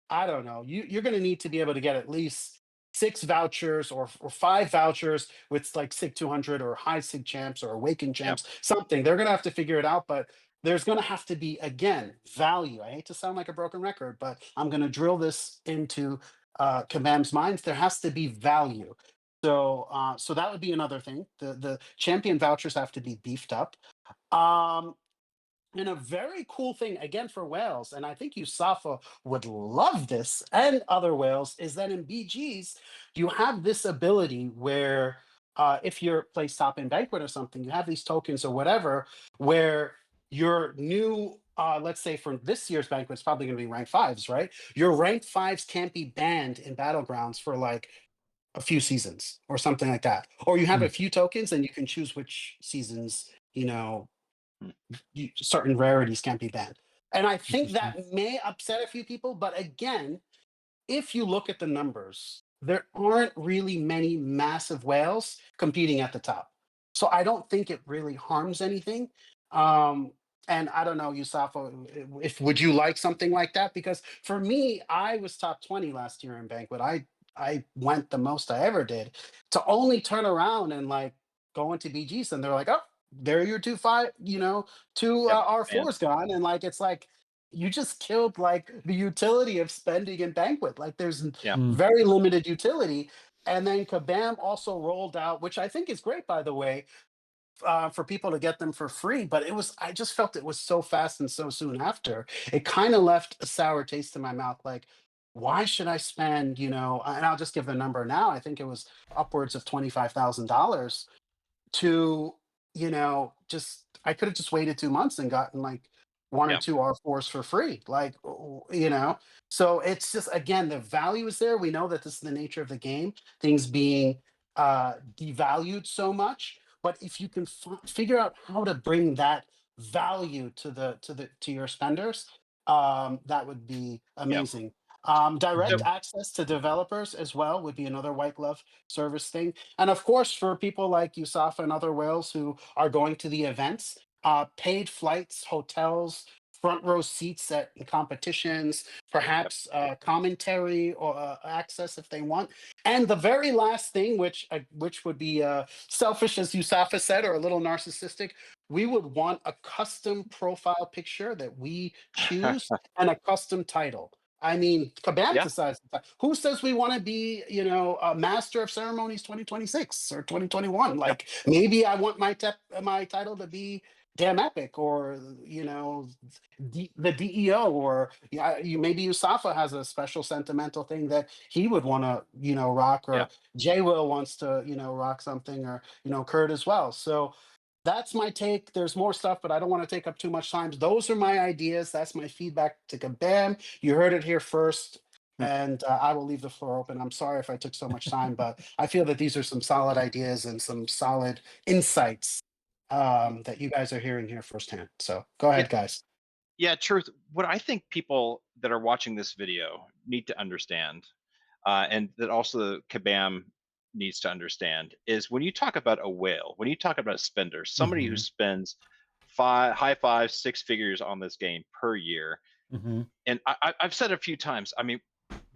I don't know. You're going to need to be able to get at least 6 vouchers, or 5 vouchers with like SIG 200 or high SIG champs or awakened Yep. champs, something. They're going to have to figure it out, but there's going to have to be, again, value. I hate to sound like a broken record, but I'm going to drill this into Kabam's minds. There has to be value. So that would be another thing. The champion vouchers have to be beefed up. Um, and a very cool thing, again, for whales, and I think Yusafa would love this, and other whales, is that in BGs, you have this ability where if you're placed top in banquet or something, you have these tokens or whatever, where your new let's say for this year's banquet, it's probably going to be rank fives, right? Your rank fives can't be banned in battlegrounds for like a few seasons or something like that. Or you have Hmm. a few tokens and you can choose which seasons, Hmm. certain rarities can't be banned. And I think Interesting. that may upset a few people, but again, if you look at the numbers, there aren't really many massive whales competing at the top. So I don't think it really harms anything. Um, and I don't know, Yusafa, if would you like something like that? Because for me, I was top 20 last year in Banquet. I went the most I ever did to only turn around and like go into BGs and they're like, oh, there are your two five, two Yep. Man. R4s gone. And like it's like you just killed like the utility of spending in Banquet. Like there's Yeah. Mm. very limited utility. And then Kabam also rolled out, which I think is great, by the way, for people to get them for free. But I just felt it was so fast and so soon after. It kind of left a sour taste in my mouth. Like, why should I spend, and I'll just give the number now. I think it was upwards of $25,000 to, just I could have just waited 2 months and gotten like one or Yeah. two R4s for free. Like, so it's just again the value is there. We know that this is the nature of the game, things being devalued so much. But if you can figure out how to bring that value to your spenders, that would be Yeah. amazing. Direct So Mhm. access to developers as well would be another white glove service thing. And of course, for people like Yusafa and other whales who are going to the events, paid flights, hotels, front row seats at competitions, yep. perhaps commentary or access if they want. And the very last thing, which would be selfish, as Yusafa said, or a little narcissistic, we would want a custom profile picture that we choose and a custom title. I mean, Kabam Yeah. decides. Who says we want to be, a master of ceremonies 2026 or 2021? Yep. Like maybe I want my title to be damn epic, or the DEO, or yeah, maybe Usafa has a special sentimental thing that he would want to, rock, Yeah. or J Will wants to, rock something, or Kurt as well. So that's my take. There's more stuff, but I don't want to take up too much time. Those are my ideas. That's my feedback to Kabam. You heard it here first, Hmm. and I will leave the floor open. I'm sorry if I took so much time, but I feel that these are some solid ideas and some solid insights that you guys are hearing here firsthand. So go Yeah. ahead, guys. Yeah. Truth. What I think people that are watching this video need to understand, and that also Kabam needs to understand, is when you talk about a whale, when you talk about a spender, somebody who Mhm. spends high five, six figures on this game per year, Mhm. and I've said a few times, I mean,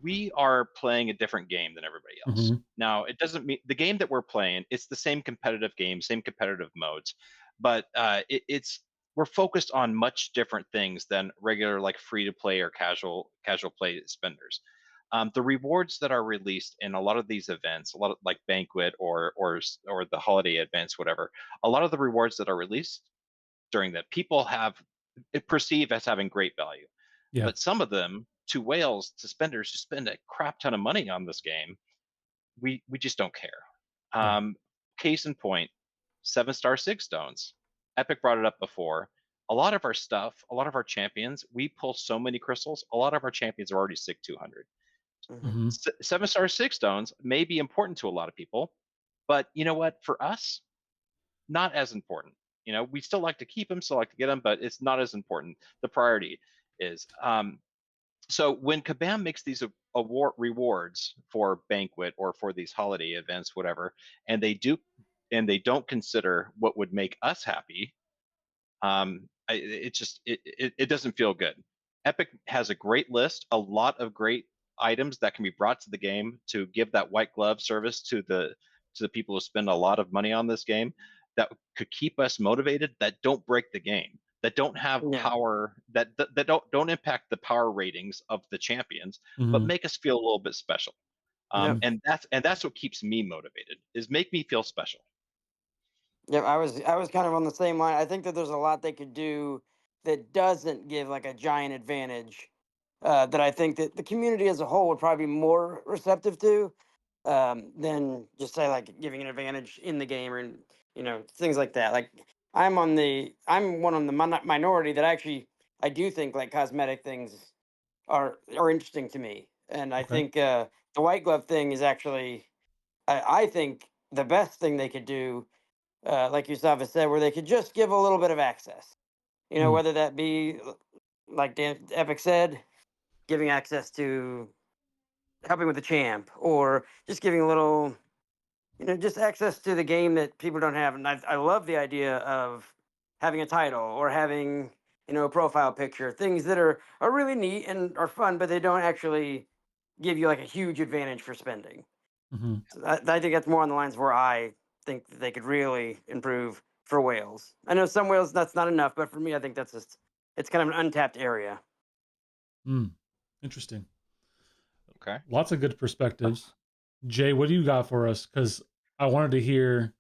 we are playing a different game than everybody else. Mhm. Now, it doesn't mean the game that we're playing, it's the same competitive game, same competitive modes, but it's we're focused on much different things than regular like free to play or casual play spenders. The rewards that are released in a lot of these events, a lot of like Banquet or the holiday events, whatever, a lot of the rewards that are released during that people have perceive as having great value, Yeah. but some of them to whales to spenders who spend a crap ton of money on this game, we just don't care. Yeah. Case in point, 7-star six stones. Epic brought it up before. A lot of our stuff, a lot of our champions, we pull so many crystals. A lot of our champions are already SIG 200. Hmm. Mhm. 7-star six stones may be important to a lot of people, but you know what? For us, not as important. We still like to keep them, still like to get them, but it's not as important. The priority is. So when Kabam makes these award rewards for Banquet or for these holiday events, whatever, and they don't consider what would make us happy, it doesn't feel good. Epic has a great list, a lot of great items that can be brought to the game to give that white glove service to the people who spend a lot of money on this game that could keep us motivated, that don't break the game, that don't have Yeah. power, that don't impact the power ratings of the champions, but Mhm. make us feel a little bit special. Yep. Mhm. And that's what keeps me motivated, is make me feel special. Yep. I was kind of on the same line. I think that there's a lot they could do that doesn't give like a giant advantage. That I think that the community as a whole would probably be more receptive to, than just say like giving an advantage in the game or things like that. Like I'm one on the minority that actually I do think like cosmetic things are interesting to me, and I Okay. think the white glove thing is actually I think the best thing they could do, like Yusava said, where they could just give a little bit of access. Mm. Whether that be like Dan Epic said, giving access to helping with the champ, or just giving a little, just access to the game that people don't have. And I love the idea of having a title or having, a profile picture, things that are really neat and are fun, but they don't actually give you like a huge advantage for spending. Hmm. So I think that's more on the lines where I think that they could really improve for whales. I know some whales that's not enough, but for me, I think it's kind of an untapped area. Mm. Interesting. Okay. Lots of good perspectives. Jay, what do you got for us? Because I wanted to hear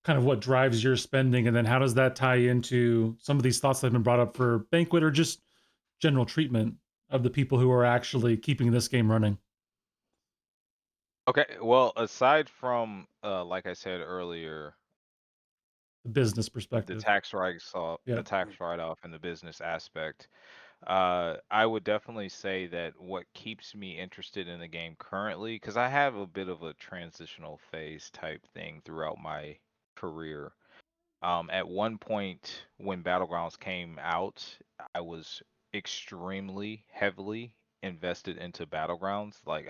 kind of what drives your spending, and then how does that tie into some of these thoughts that have been brought up for Banquet, or just general treatment of the people who are actually keeping this game running? Okay. Well, aside from like I said earlier, The business the perspective. tax write off, the Yeah. tax write off, and the business aspect, I would definitely say that what keeps me interested in the game currently, because I have a bit of a transitional phase type thing throughout my career. At one point when Battlegrounds came out, I was extremely heavily invested into Battlegrounds. Like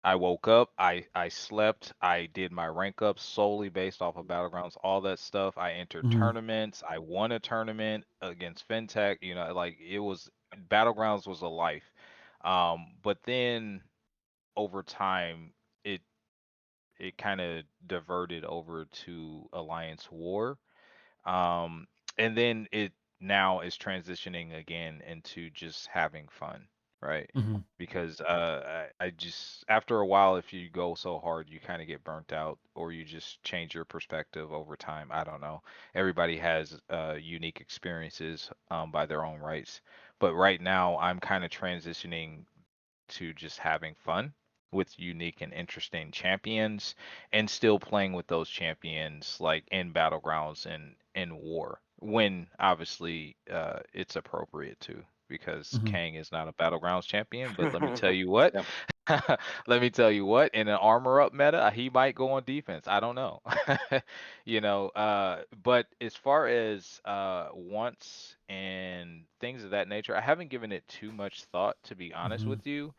I woke up, I slept, I did my rank ups solely based off of Battlegrounds, all that stuff. I entered Hmm. tournaments, I won a tournament against FinTech, like it was Battlegrounds was a life. But then over time it it kind of diverted over to Alliance War. Um, and then it now is transitioning again into just having fun, right? Hmm. Because I just after a while, if you go so hard, you kind of get burnt out, or you just change your perspective over time. I don't know. Everybody has unique experiences by their own rights, but right now I'm kind of transitioning to just having fun with unique and interesting champions and still playing with those champions like in battlegrounds and in war when obviously it's appropriate to, because Hmm. Kang is not a battlegrounds champion, but let me tell you what, Yep. let me tell you what, in an armor up meta he might go on defense. I don't know. But as far as wants and things of that nature, I haven't given it too much thought, to be honest Hmm. with you.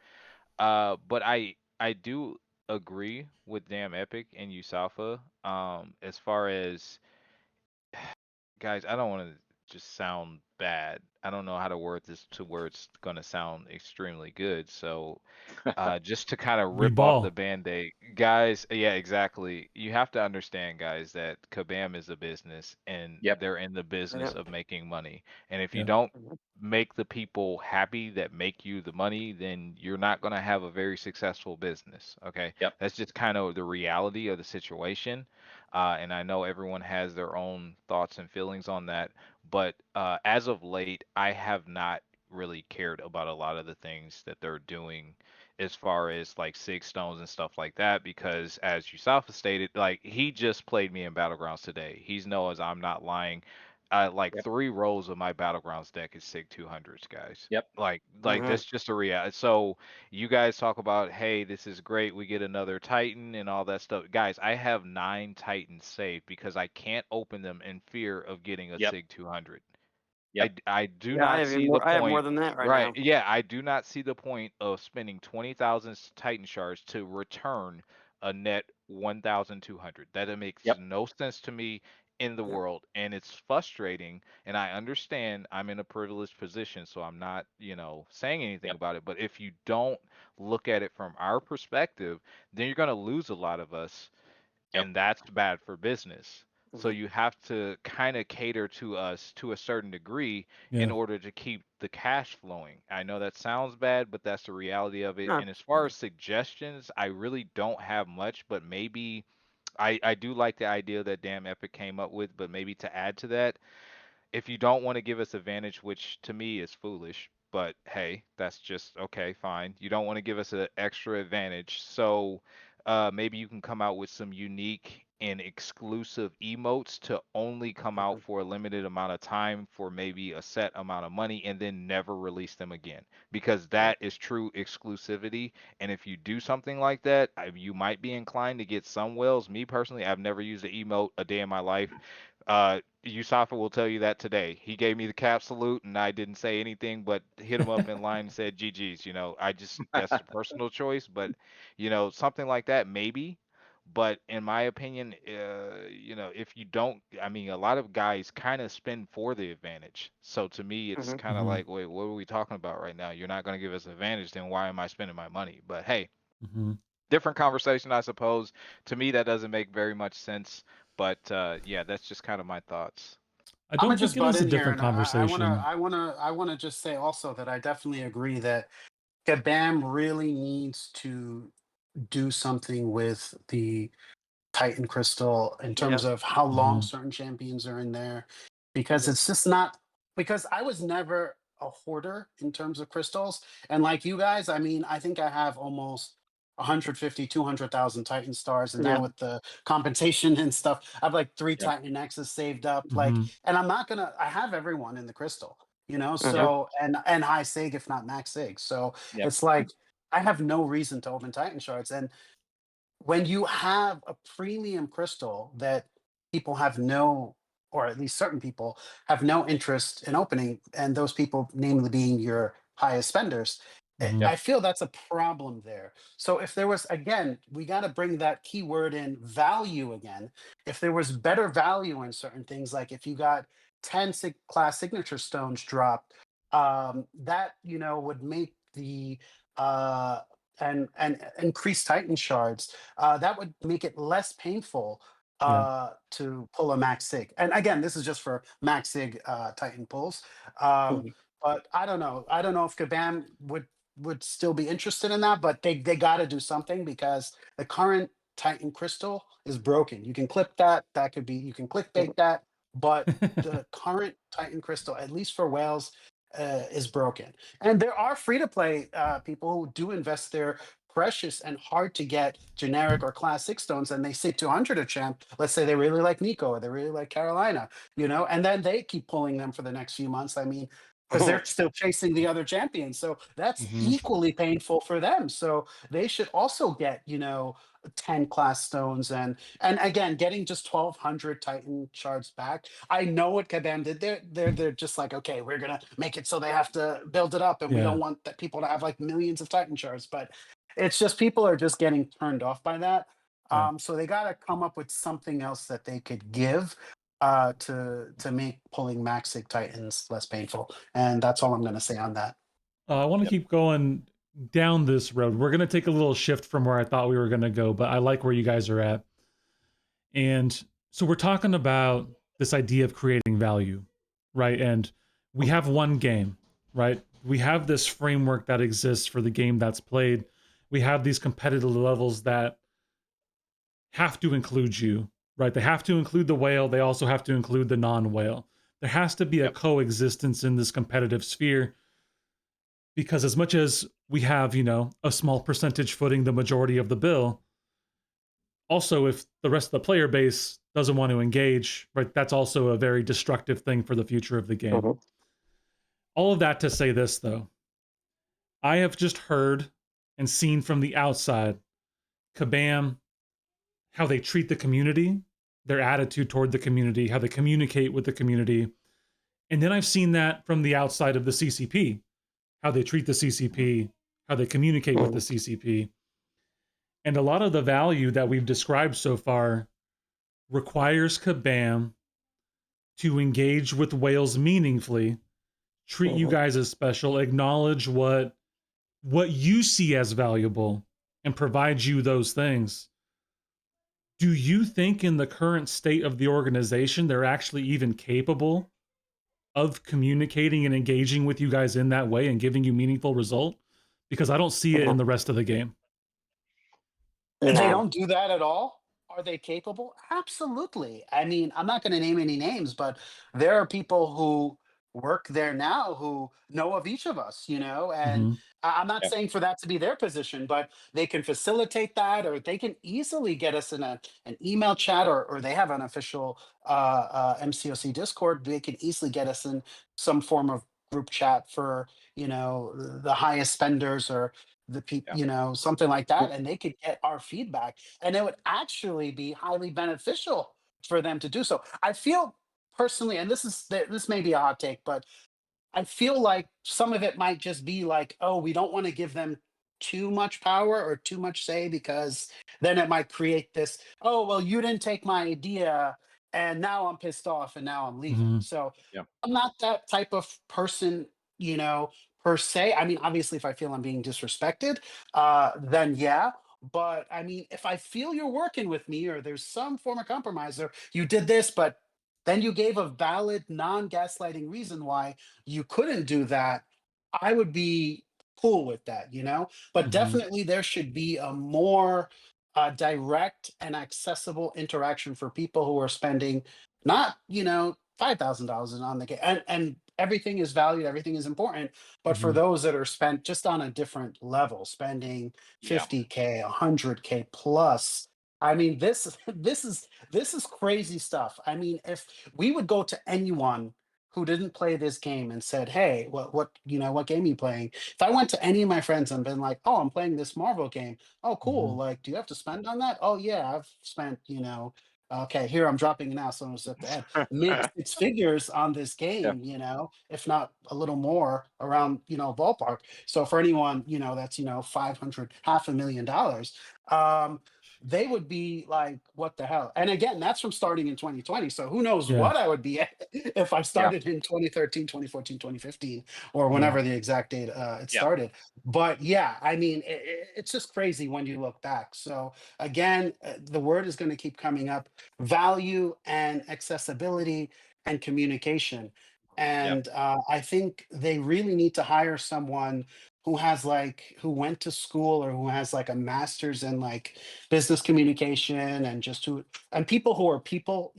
But I do agree with Damn Epic and Usafa. As far as guys, I don't want to just sound bad. I don't know how to word this to where it's gonna sound extremely good. So just to kind of We rip off the ball. band-aid, guys. Yeah, exactly. You have to understand, guys, that Kabam is a business and Yep. they're in the business Yep. of making money. And if you Yeah. don't make the people happy that make you the money, then you're not going to have a very successful business. Okay. Yep. That's just kind of the reality of the situation. And I know everyone has their own thoughts and feelings on that. But as of late, I have not really cared about a lot of the things that they're doing as far as like Sig Stones and stuff like that, because as Yusafa stated, like he just played me in Battlegrounds today. He knows I'm not lying. Like Yep. 3 rows of my Battlegrounds deck is Sig 200s, guys. Yep. Like that's just a reality. So you guys talk about, hey, this is great. We get another Titan and all that stuff. Guys, I have 9 Titans saved because I can't open them in fear of getting a Yep. Sig 200. Yep. I do Yeah, I not have even see the more. I have more point. than that right Right. now. Yeah, I do not see the point of spending 20,000 Titan shards to return a net 1,200. That makes Yep. no sense to me in the Yep. world, and it's frustrating. And I understand I'm in a privileged position, so I'm not, saying anything Yep. about it. But if you don't look at it from our perspective, then you're going to lose a lot of us, Yep. and that's bad for business. So Mhm. you have to kind of cater to us to a certain degree in Yeah. order to keep the cash flowing. I know that sounds bad, but that's the reality of it. No, And as far as suggestions, I really don't have much, but maybe I do like the idea that Damn Epic came up with, but maybe to add to that, if you don't want to give us advantage, which to me is foolish, but hey, that's just okay, fine. You don't want to give us an extra advantage, so maybe you can come out with some unique in exclusive emotes to only come out Mhm. for a limited amount of time for maybe a set amount of money and then never release them again, because Yep. that is true exclusivity. And if you do something like that, you might be inclined to get some whales. Me personally, I've never used an emote a day in my life. Yusafa will tell you that today. He gave me the cap salute, and I didn't say anything but hit him up in line and said GG's. I just, that's a personal choice, but something like that maybe. But in my opinion, if you don't, I mean, a lot of guys kind of spin for the advantage. So to me, it's Mhm. kind of Hmm. like, wait, what are we talking about right now? You're not going to give us an advantage, then why am I spending my money? But hey, Hmm. different conversation, I suppose. To me, that doesn't make very much sense. But yeah, that's just kind of my thoughts. I I'm gonna don't think just it butt is a in here, different and conversation. I wanna just say also that I definitely agree that Kabam really needs to do something with the Titan Crystal in terms Yep. of how long Hmm. certain champions are in there, because Yep. it's just not, because I was never a hoarder in terms of crystals. And like you guys, I mean, I think I have almost 150, 200,000 Titan stars. And now Yep. with the compensation and stuff, I have like three Yep. Titan X's saved up. Like, Hmm. and I'm not gonna, I have everyone in the crystal, Mhm. so, and high sig, if not max sig. So Yep. it's like, I have no reason to open Titan shards. And when you have a premium crystal that people have no, or at least certain people have no interest in opening, and those people namely being your highest spenders, Hmm. I Yep. feel that's a problem there. So if there was, again, we got to bring that keyword in, value again. If there was better value in certain things, like if you got 10 class signature stones dropped, that would make the uh and increase Titan shards, that would make it less painful Yeah. to pull a max sig. And again, this is just for max sig Titan pulls. Um, Mhm. but I don't know. I don't know if Kabam would still be interested in that, but they got to do something, because the current Titan crystal is broken. You can clip that. That could be, you can Mhm. clickbait that, but the current Titan crystal, at least for whales, is broken. And there are free to play people who do invest their precious and hard to get generic or classic stones, and they say 200 a champ. Let's say they really like Nico or they really like Carolina, and then they keep pulling them for the next few months. I mean, because they're still chasing the other champions. So that's Hmm. equally painful for them. So they should also get, 10 class stones, and again, getting just 1,200 Titan shards back. I know what Kabam did. They're just like, okay, we're gonna make it so they have to build it up, and we Yeah. don't want that people to have like millions of Titan shards. But it's just, people are just getting turned off by that. Yeah. So they got to come up with something else that they could give to make pulling Maxic Titans less painful. And that's all I'm gonna say on that. I want to Yep. keep going down this road. We're going to take a little shift from where I thought we were going to go, but I like where you guys are at. And so we're talking about this idea of creating value, right? And we have one game, right? We have this framework that exists for the game that's played. We have these competitive levels that have to include you, right? They have to include the whale. They also have to include the non whale. There has to be a Yep. coexistence in this competitive sphere, because as much as we have, a small percentage footing the majority of the bill, also if the rest of the player base doesn't want to engage, right, that's also a very destructive thing for the future of the game. Mhm. All of that to say this, though, I have just heard and seen from the outside Kabam, how they treat the community, their attitude toward the community, how they communicate with the community. And then I've seen that from the outside of the CCP, how they treat the CCP, how they communicate with the Mhm. CCP. And a lot of the value that we've described so far requires Kabam to engage with whales meaningfully, treat you Mhm. guys as special, acknowledge what you see as valuable, and provide you those things. Do you think in the current state of the organization they're actually even capable of communicating and engaging with you guys in that way and giving you meaningful result? Because I don't see it in Mhm. the rest of the game. They No. don't do that at all? Are they capable? Absolutely. I mean, I'm not going to name any names, but there are people who work there now who know of each of us, and Hmm. I'm not Yeah. saying for that to be their position, but they can facilitate that, or they can easily get us in an email chat, or they have an official MCOC Discord. They can easily get us in some form of group chat for, the highest spenders, or the people, Yeah. something like that, Well, and they could get our feedback, and it would actually be highly beneficial for them to do so. I feel personally, and this may be a hot take, but I feel like some of it might just be like, oh, we don't want to give them too much power or too much say, because then it might create this, oh, well, you didn't take my idea and now I'm pissed off and now I'm leaving. Mhm. So yeah. I'm not that type of person, per se. I mean, obviously, if I feel I'm being disrespected, then yeah. But I mean, if I feel you're working with me, or there's some form of compromise, or you did this, but then you gave a valid non-gaslighting reason why you couldn't do that, I would be cool with that. But Mhm. definitely there should be a more direct and accessible interaction for people who are spending not, $5,000 on the game. And everything is valued, everything is important. But for Mhm. those that are spent just on a different level, spending Yeah. 50K, 100K plus. I mean, this is crazy stuff. I mean, if we would go to anyone who didn't play this game and said, "Hey, what game are you playing?" If I went to any of my friends and been like, "Oh, I'm playing this Marvel game." "Oh, cool. Mhm. Like, do you have to spend on that?" "Oh, yeah, I've spent, okay, here I'm dropping it now, so I'm at the end. Mid six figures on this Yeah. game, if not a little more around, ballpark. So for anyone, that's 500, $500,000. They would be like, what the hell? And again, that's from starting in 2020. So who knows Yeah. what I would be at if I Yeah. started in 2013, 2014, 2015, or Yeah. whenever the exact date it Yeah. started. But yeah, I mean, it's just crazy when you look back. So again, the word is going to keep coming up: value and accessibility and communication. Yeah. And I think they really need to hire someone who went to school, or who has like a master's in like business communication, and people who are people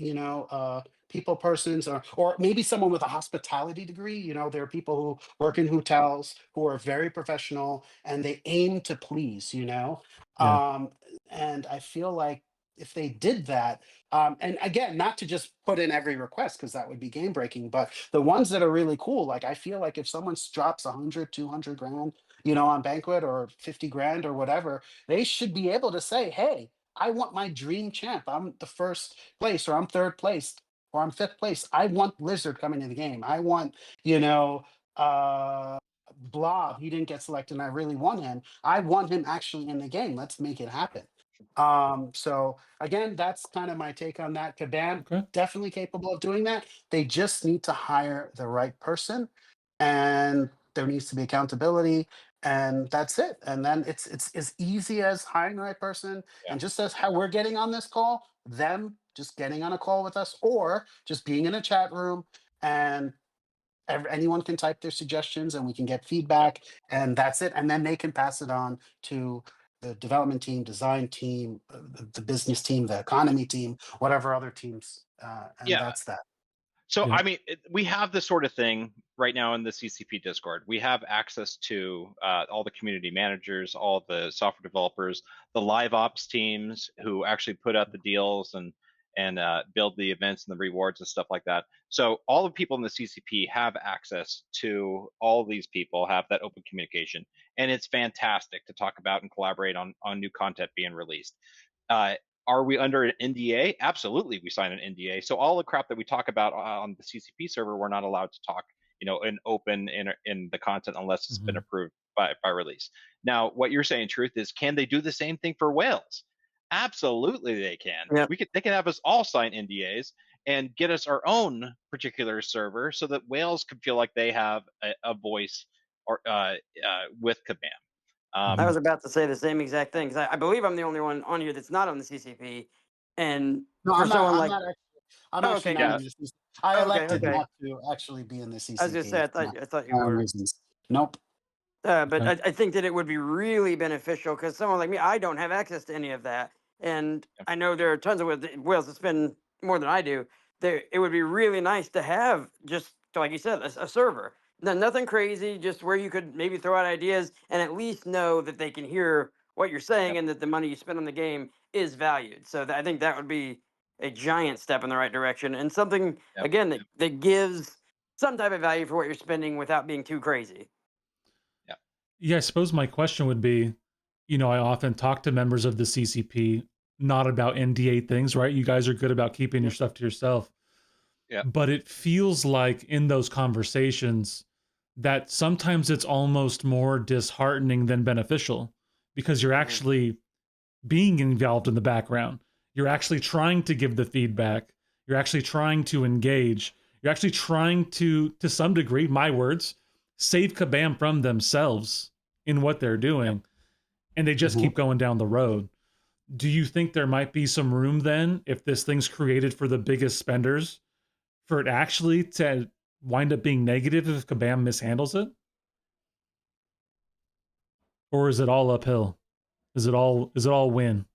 persons, or maybe someone with a hospitality degree. There are people who work in hotels who are very professional and they aim to please. Yeah. um and I feel like if they did that, and again, not to just put in every request, because that would be game breaking, but the ones that are really cool, like I feel like if someone drops 100, 200 grand, on Banquet, or 50 grand or whatever, they should be able to say, hey, I want my dream champ. I'm the first place, or I'm third place, or I'm fifth place. I want Lizard coming to the game. I want, you know, uh, Blob. He didn't get selected, and I really want him. I want him actually in the game. Let's make it happen. So again, that's kind of my take on that. Kabam, Okay. definitely capable of doing that. They just need to hire the right person, and there needs to be accountability, and that's it. And then it's as easy as hiring the right person, Yeah. and just as how we're getting on this call, them just getting on a call with us, or just being in a chat room, and anyone can type their suggestions and we can get Yeah. feedback, and that's it. And then they can pass it on to the development team, design team, the business team, the economy team, whatever other teams, and Yeah. that's that. So, Yeah. I mean, we have this sort of thing right now in the CCP Discord. We have access to all the community managers, all the software developers, the live ops teams who actually put out the deals and build the events and the rewards and stuff like that. So all the people in the CCP have access to all these people, have that open communication, and it's fantastic to talk about and collaborate on new content being released. Uh, are we under an NDA? Absolutely, we sign an NDA. So all the crap that we talk about on the CCP server, we're not allowed to talk, in open in the content unless it's been Mhm. approved by release. Now, what you're saying, truth, is can they do the same thing for whales? Absolutely, they can. Yep. They can have us all sign NDAs and get us our own particular server so that whales can feel like they have a voice or with Kabam. I Mhm. was about to say the same exact thing, because I believe I'm the only one on here that's not on the CCP. And No, for I'm not. someone I'm like, not actually. I'm oh, actually okay, not good. Yeah, in the CC. I Oh, okay, elected okay. not to actually be in the I was gonna say CCP. I thought you My own were. reasons. Nope. But Okay. I think that it would be really beneficial, because someone like me, I don't have access to any of that, and yeah, I know there are tons of whales that spend more than I do. There, it would be really nice to have, just like you said, a server No, nothing crazy, just where you could maybe throw out ideas and at least know that they can hear what you're saying Yep. and that the money you spend on the game is valued. So I think that would be a giant step in the right direction and something Yep. again that gives some type of value for what you're spending without being too crazy. Yep. Yeah, I suppose my question would be, I often talk to members of the CCP not about NDA things, right? You guys are good about keeping your Yep. stuff to yourself. Yep. But it feels like in those conversations that sometimes it's almost more disheartening than beneficial because you're Mhm. actually being involved in the background. You're actually trying to give the feedback. You're actually trying to engage. You're actually trying to some degree, my words, save Kabam from themselves in what they're Yep. doing. And they just keep going down the road. Do you think there might be some room then, if this thing's created for the biggest spenders, for it actually to wind up being negative if Kabam mishandles it? Or is it all uphill? Is it all win?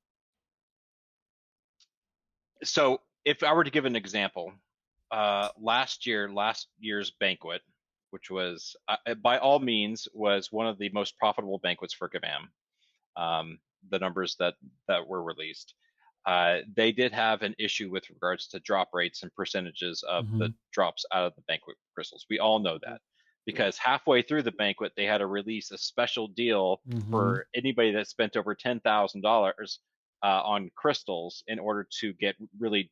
So if I were to give an example, last year's banquet, which was by all means was one of the most profitable banquets for Kabam. The numbers that were released, they did have an issue with regards to drop rates and percentages of the Mm-hmm. drops out of the banquet crystals. We all know that because halfway through the banquet, they had to release a special deal Mm-hmm. for anybody that spent over $10,000 on crystals in order to get really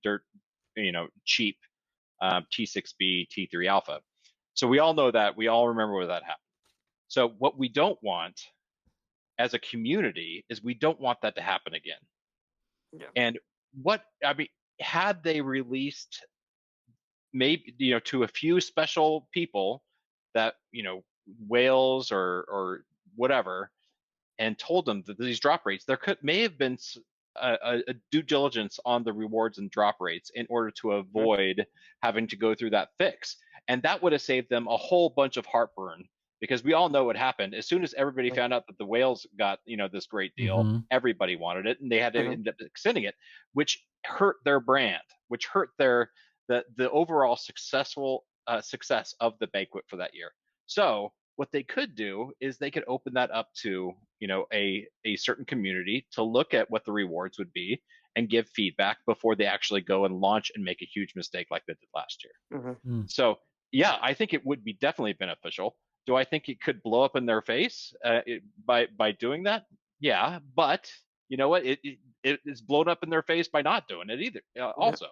cheap T6B, T3 alpha. So we all know that. We all remember where that happened. So what we don't want as a community is we don't want that to happen again. Yeah. And had they released maybe to a few special people that whales or whatever, and told them that these drop rates, there may have been a due diligence on the rewards and drop rates in order to avoid having to go through that fix, and that would have saved them a whole bunch of heartburn, because we all know what happened as soon as everybody found out that the whales got this great deal. Mm-hmm. Everybody wanted it, and they had to Mhm. end up extending it, which hurt their brand, which hurt the overall success of the banquet for that year. So what they could do is they could open that up to a certain community to look at what the rewards would be and give feedback before they actually go and launch and make a huge mistake like they did last year. Mhm. Mm. So yeah, I think it would be definitely beneficial. Do I think it could blow up in their face by doing that? Yeah, but you know what? It's blown up in their face by not doing it either. Also,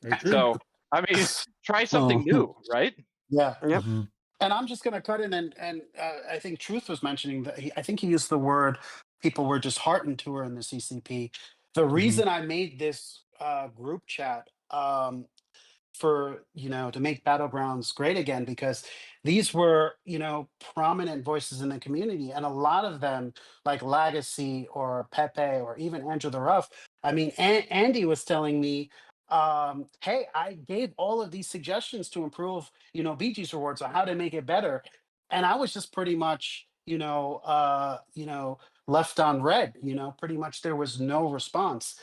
Very true. so I mean, try something Oh, new, right? yeah. Yep. Mm-hmm. And I'm just going to cut in and I think Truth was mentioning that I think he used the word people were disheartened to her in the CCP. The Mm-hmm. reason I made this group chat for to make battlegrounds great again, because these were prominent voices in the community, and a lot of them, like Legacy or Pepe or even Andrew the Rough. I mean, Andy was telling me, hey, I gave all of these suggestions to improve BG's rewards on how to make it better, and I was just pretty much left on red. Pretty much there was no response.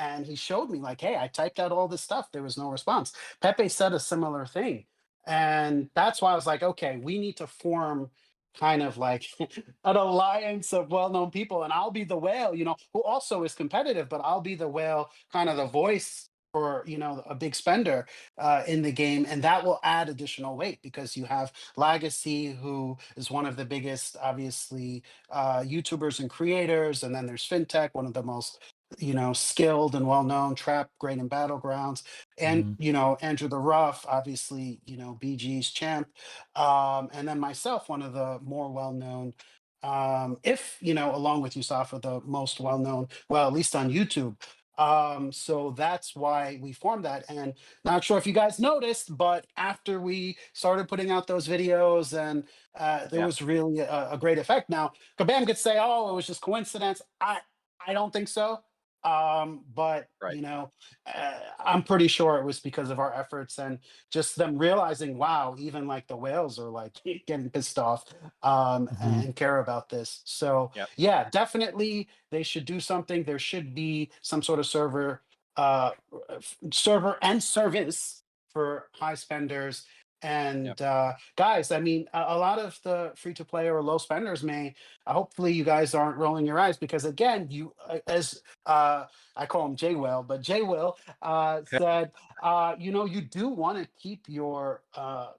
And he showed me like, hey, I typed out all this stuff, there was no response. Pepe said a similar thing, and that's why I was like, okay, we need to form kind of like an alliance of well-known people, and I'll be the whale, who also is competitive, but I'll be the whale, kind of the voice for a big spender in the game, and that will add additional weight because you have Legacy, who is one of the biggest, obviously, YouTubers and creators, and then there's FinTech, one of the most skilled and well-known, Trap, great in Battlegrounds, and Mm-hmm. Andrew the Rough, obviously, BG's champ, and then myself, one of the more well-known, if along with Yusafa, the most well-known, well, at least on YouTube. So that's why we formed that. And not sure if you guys noticed, but after we started putting out those videos, and there Yeah. was really a great effect. Now, Kabam could say, "Oh, it was just coincidence." I don't think so. But Right. I'm pretty sure it was because of our efforts and just them realizing, wow, even like the whales are like getting pissed off Mm-hmm. and care about this. So Yep. yeah, definitely they should do something. There should be some sort of server and service for high spenders. And Yep. guys, I mean, a lot of the free to play or low spenders may, hopefully, you guys aren't rolling your eyes because, again, as I call him J Will, but J Will said, you do want to keep your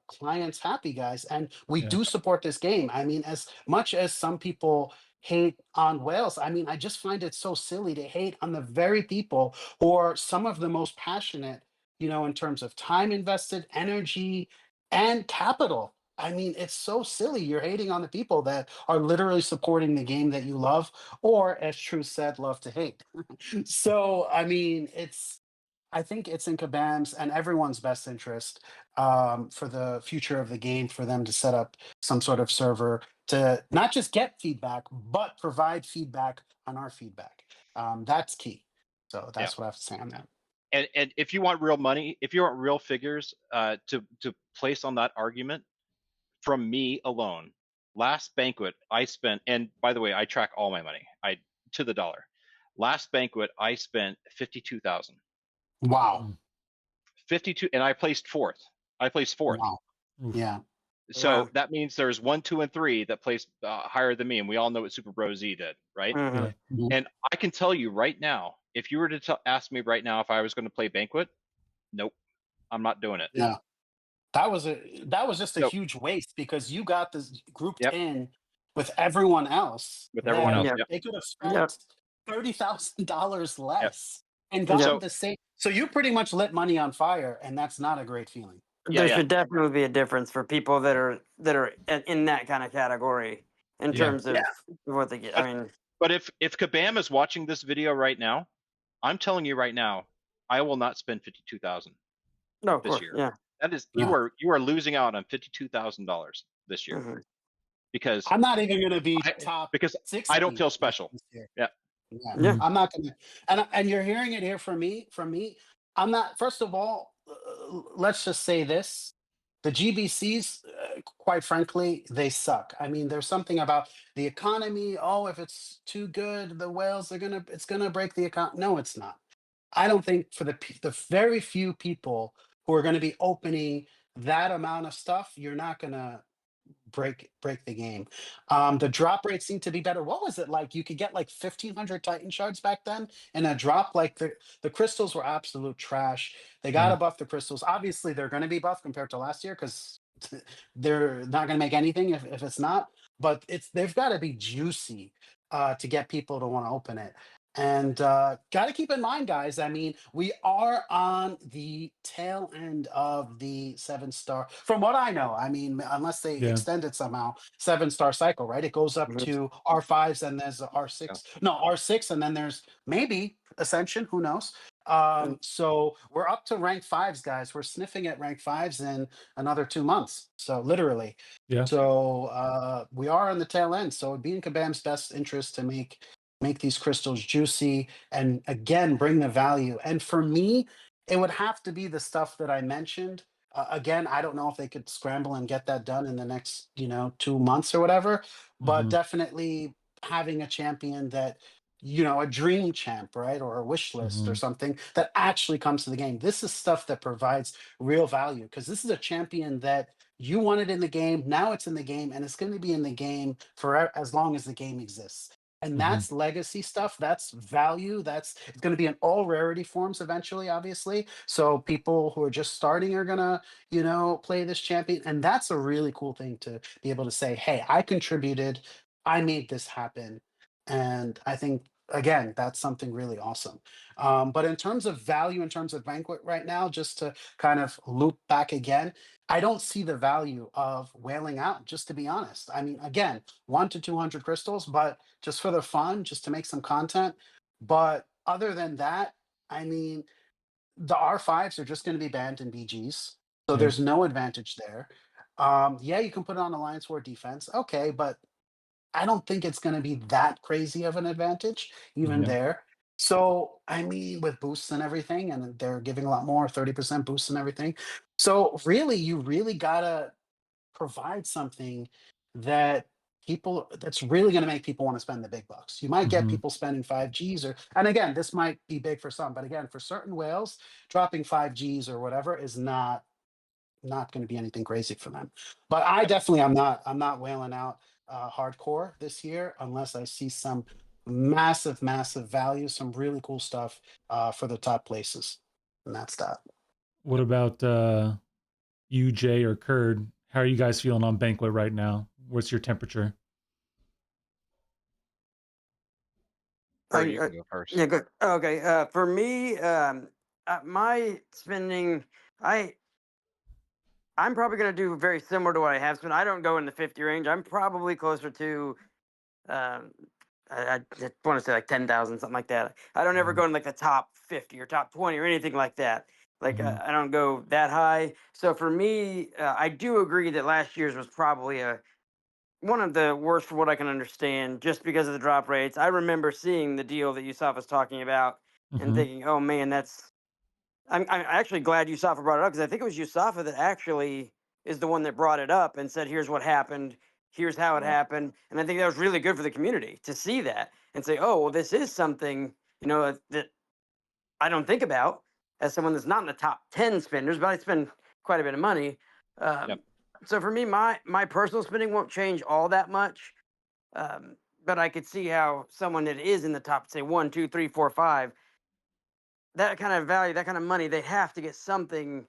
clients happy, guys. And we Yeah. do support this game. I mean, as much as some people hate on whales, I mean, I just find it so silly to hate on the very people who are some of the most passionate, in terms of time invested, energy, and capital. I mean, it's so silly. You're hating on the people that are literally supporting the game that you love, or as Truth said, love to hate. So, I mean, I think it's in Kabam's and everyone's best interest, for the future of the game for them to set up some sort of server to not just get feedback, but provide feedback on our feedback. That's key. So Yeah. that's what I have to say on that. And if you want real money, if you want real figures to place on that argument, from me alone, last banquet I spent, and by the way, I track all my money, I to the dollar. Last banquet I spent 52,000. Wow. Mm. 52, and I placed fourth. I placed fourth. Wow. Oof. Yeah. So Wow. that means there's 1, 2, and 3 that placed higher than me, and we all know what Super Bro Z did, right? Mhm. Yeah. Mhm. And I can tell you right now, if you were to ask me right now if I was going to play banquet, nope, I'm not doing it. Yeah. That was just a So, huge waste because you got this grouped yep, in with everyone else with everyone that else, Mhm. Yep. yep, they could have Yep. spent $30,000 yep. less and So, gotten the same. So you pretty much lit money on fire, and that's not a great feeling. yeah, There yeah. should definitely be a difference for people that are in that kind of category in Yeah. terms Yeah. of what they get. I But, mean, but if Kabam is watching this video right now, I'm telling you right now, I will not spend 52,000 no, of this course, year. yeah. That is, Yeah. you are losing out on $52,000 this year Mhm. because I'm not even going to be I top because I don't 60 feel special. this year. Yeah, Yeah, Yeah. Mhm. I'm not gonna, and you're hearing it here from me. From me, I'm not. First of all, let's just say this: the GBCs, quite frankly, they suck. I mean, there's something about the economy. Oh, if it's too good, the whales are gonna, it's gonna break the account. No, it's not. I don't think for the very few people who are going to be opening that amount of stuff, you're not gonna break the game. The drop rates seem to be better. What was it like? You could get like 1,500 Titan shards back then, and a drop like the crystals were absolute trash. They got Yeah. to buff the crystals. Obviously, they're going to be buffed compared to last year because they're not going to make anything if it's not. But they've got to be juicy to get people to want to open it. And got to keep in mind, guys, I mean, we are on the tail end of the 7-star. From what I know, I mean, unless they Yeah. extend it somehow, 7-star cycle, right? It goes up Mhm. to R5s and there's a yeah. R6. No, R6, and then there's maybe Ascension, who knows? And So we're up to rank fives, guys. We're sniffing at rank fives in another 2 months. So literally. Yeah. So we are on the tail end. So it'd be in Kabam's best interest to make these crystals juicy and again bring the value. And for me, it would have to be the stuff that I mentioned. Again, I don't know if they could scramble and get that done in the next 2 months or whatever, but Mhm. definitely having a champion that a dream champ, right, or a wish list or Mhm. something that actually comes to the game. This is stuff that provides real value because this is a champion that you wanted in the game. Now it's in the game, and it's going to be in the game for as long as the game exists. And Mhm. that's legacy stuff. That's value. It's going to be in all rarity forms eventually, obviously. So people who are just starting are gonna, play this champion. And that's a really cool thing to be able to say, hey, I contributed, I made this happen. And I think again, that's something really awesome. But in terms of value, in terms of Banquet right now, just to kind of loop back again, I don't see the value of whaling out, just to be honest. I mean, again, 1 to 200 crystals, but just for the fun, just to make some content. But other than that, I mean, the R5s are just going to be banned in BGs. So Yeah. there's no advantage there. Yeah, you can put it on Alliance War defense. Okay, but I don't think it's going to be that crazy of an advantage, even Yeah. there. So, I mean, with boosts and everything, and they're giving a lot more, 30% boosts and everything. So, really, you really got to provide something that that's really going to make people want to spend the big bucks. You might get Mhm. people spending 5 Gs and again, this might be big for some, but again, for certain whales, dropping 5 Gs or whatever is not not going to be anything crazy for them. But I definitely I'm not whaling out hardcore this year unless I see some massive value, some really cool stuff for the top places. And that's that. What about you, Jay, or Kurd? How are you guys feeling on Banquet right now? What's your temperature? Or you can go first. Yeah, good. Okay. For me, my spending, I'm probably going to do very similar to what I have spent. I don't go in the 50 range. I'm probably closer to, um, I want to say like 10,000, something like that. I don't ever Mhm. go in like the top 50 or top 20 or anything like that. Like Mhm. I don't go that high. So for me, I do agree that last year's was probably one of the worst for what I can understand, just because of the drop rates. I remember seeing the deal that Yusuf was talking about and Mhm. thinking, "Oh man, that's." I'm actually glad Yusafa brought it up because I think it was Yusafa that actually is the one that brought it up and said, "Here's what happened. Here's how it Yeah. happened." And I think that was really good for the community to see that and say, "Oh, well, this is something that I don't think about as someone that's not in the top 10 spenders, but I spend quite a bit of money." Yep. Um, so for me, my personal spending won't change all that much, but I could see how someone that is in the top, say 1, 2, 3, 4, 5, that kind of value, that kind of money, they have to get something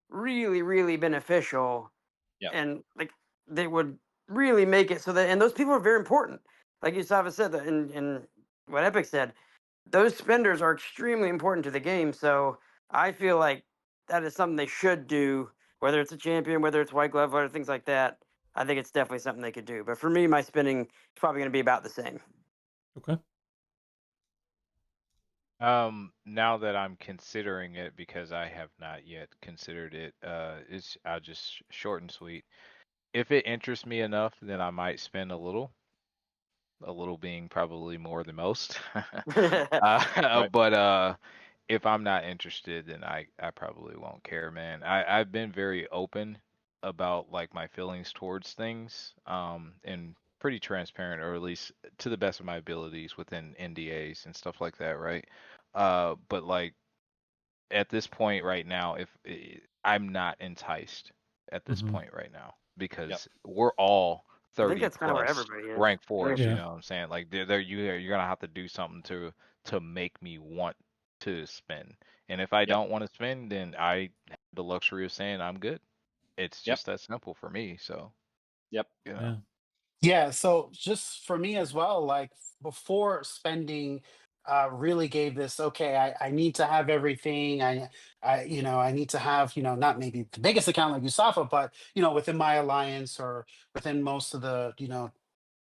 really, really beneficial, Yep. and like they would really make it so that, and those people are very important. Like Yusava said, that in what Epic said, those spenders are extremely important to the game. So I feel like that is something they should do, whether it's a champion, whether it's white glove, or things like that. I think it's definitely something they could do. But for me, my spending is probably going to be about the same. Okay. Now that I'm considering it, because I have not yet considered it, I'll just short and sweet. If it interests me enough, then I might spend a little. A little being probably more than most. Right. But if I'm not interested, then I probably won't care, man. I've been very open about like my feelings towards things, and pretty transparent, or at least to the best of my abilities within NDAs and stuff like that, right? But like at this point right now, I'm not enticed at this Mhm. point right now Yep. because we're all I think 30 that's kind of where plus everybody is. rank fours. Yeah. You know what I'm saying? Like you're gonna have to do something to make me want to spend. And if I Yep. don't want to spend, then I have the luxury of saying I'm good. It's Yep. just that simple for me. So Yep. you know. Yeah. Yeah, so just for me as well, like before spending, really gave this, okay, I need to have everything. I need to have, not maybe the biggest account like Usafa, but within my alliance or within most of the,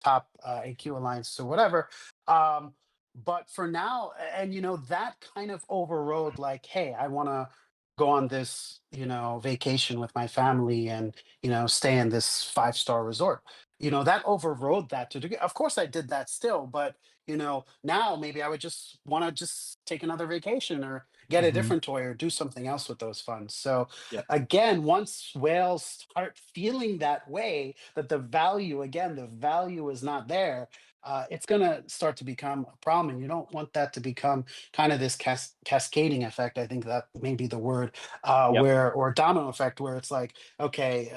top AQ alliance or whatever. Um, but for now, and that kind of overrode like, hey, I want to go on this, vacation with my family and, stay in this 5-star resort. That overrode that to degree. Of course, I did that still, but now maybe I would just want to just take another vacation or get a Mhm. different toy or do something else with those funds. So Yep. again, once whales start feeling that way, that the value is not there, it's going to start to become a problem. And you don't want that to become kind of this cascading effect. I think that may be the word, Yep. or domino effect, where it's like, okay,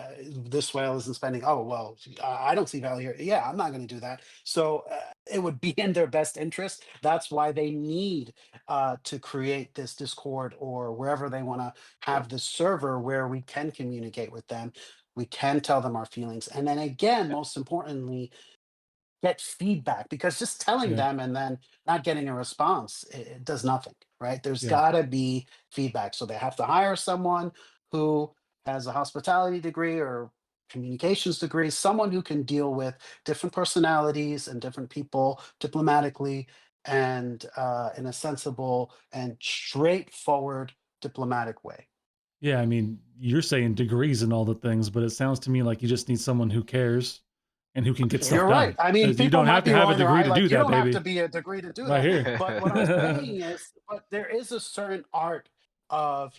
this whale isn't spending. Oh, well, I don't see value here. Yeah, I'm not going to do that. So it would be in their best interest. That's why they need to create this Discord or wherever they want to have this server where we can communicate with them. We can tell them our feelings. And then again, Yep. most importantly, get feedback, because just telling Yeah. them and then not getting a response, it does nothing, right? There's Yeah. got to be feedback. So they have to hire someone who has a hospitality degree or communications degree, someone who can deal with different personalities and different people diplomatically and in a sensible and straightforward diplomatic way. Yeah. I mean, you're saying degrees and all the things, but it sounds to me like you just need someone who cares and who can get stuff You're right. done. I mean, You people don't have might to be have a rolling their degree eye to do like, you that, don't have to baby. be a degree to do Right that. here. But what I'm saying is, but there is a certain art of,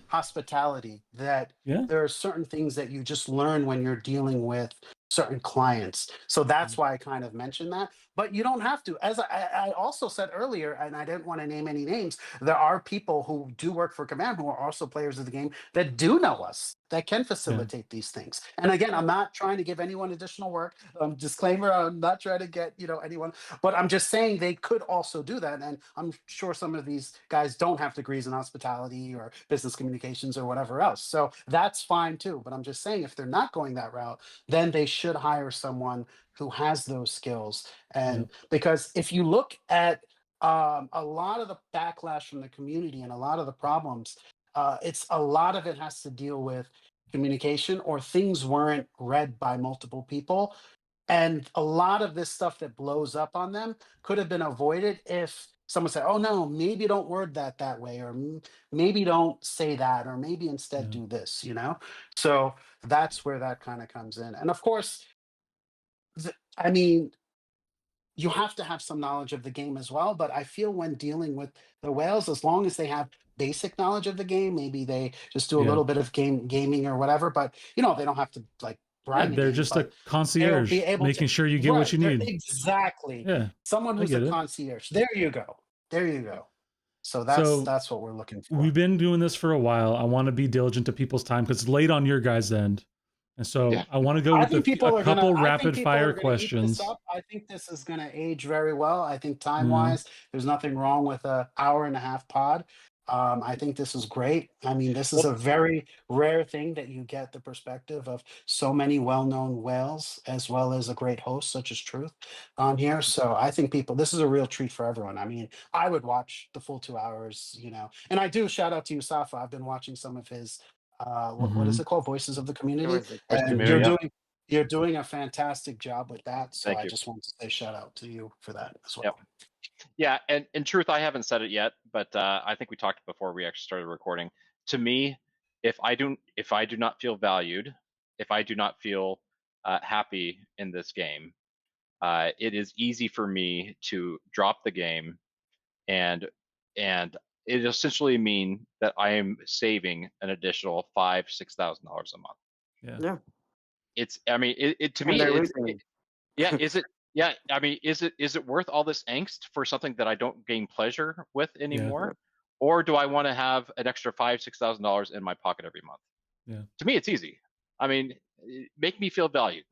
hospitality that Yeah. there are certain things that you just learn when you're dealing with certain clients. So that's why I kind of mentioned that. But you don't have to. As I also said earlier, and I didn't want to name any names, there are people who do work for Command who are also players of the game that do know us, that can Yeah. facilitate these things. And again, I'm not trying to give anyone additional work. Disclaimer, I'm not trying to get, anyone, but I'm just saying they could also do that. And I'm sure some of these guys don't have degrees in hospitality or business communications or whatever else. So that's fine too. But I'm just saying if they're not going that route, then they should hire someone who has those skills. Yeah. And because if you look at a lot of the backlash from the community and a lot of the problems, it's a lot of it has to deal with communication or things weren't read by multiple people. And a lot of this stuff that blows up on them could have been avoided if someone said, "Oh no, maybe don't word that way," or maybe don't say that, or maybe instead Yeah. do this." So that's where that kind of comes in. And of course, I mean, you have to have some knowledge of the game as well. But I feel when dealing with the whales, as long as they have basic knowledge of the game, maybe they just do a Yeah. little bit of gaming or whatever. But they don't have to like Yeah. grind the They're game, just a but they'll be concierge, able to. making sure you get what Right, you they're need. exactly Yeah. someone I who's a get it. concierge. There you go. There you go. So that's So that's what we're looking we've for. been doing this for a while. I want to be diligent to people's time because it's late on your guys' end. And so Yeah. I want to go I with think a people are gonna. couple I think rapid people fire are gonna eat this questions. up. I think this is gonna age very well. I think time Yeah. wise, there's nothing wrong with a hour and a half pod. I think this is great. I mean, this is Well, a very rare thing that you get the perspective of so many well-known whales, as well as a great host such as Truth on here. So I think this is a real treat for everyone. I mean, I would watch the full 2 hours, and I do shout out to you, Safa. I've been watching some of his what is Hmm. it called? Voices of the Community, Voice of Voice and community. Yep. you're doing a fantastic job with that. So Thank I you. just want to say shout out to you for that as Yep. well. Yeah, and in truth, I haven't said it yet, but I think we talked before we actually started recording. To me, if I do not feel valued, if I do not feel happy in this game, it is easy for me to drop the game, and it essentially mean that I am saving an additional $5,000-6,000 a month. Yeah. Yeah, I mean, it to and me, they're losing. yeah, is it? Yeah, I mean, is it worth all this angst for something that I don't gain pleasure with Yeah. anymore, or do I want to have an extra $5,000-6,000 in my pocket every month? Yeah. To me, it's easy. I mean, make me feel valued.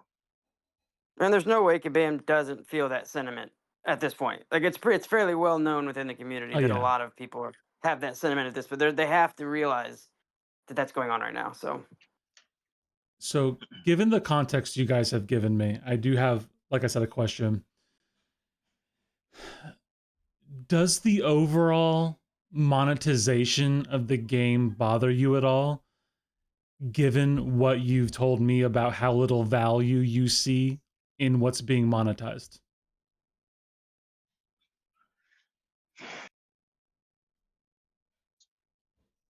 And there's no way Kabam doesn't feel that sentiment at this point. Like it's fairly well known within the community Oh that a yeah. lot of people have that sentiment at this, but they have to realize that that's going on right now. So So given the context you guys have given me, I do have, like I said, a question. Does the overall monetization of the game bother you at all, given what you've told me about how little value you see in what's being monetized?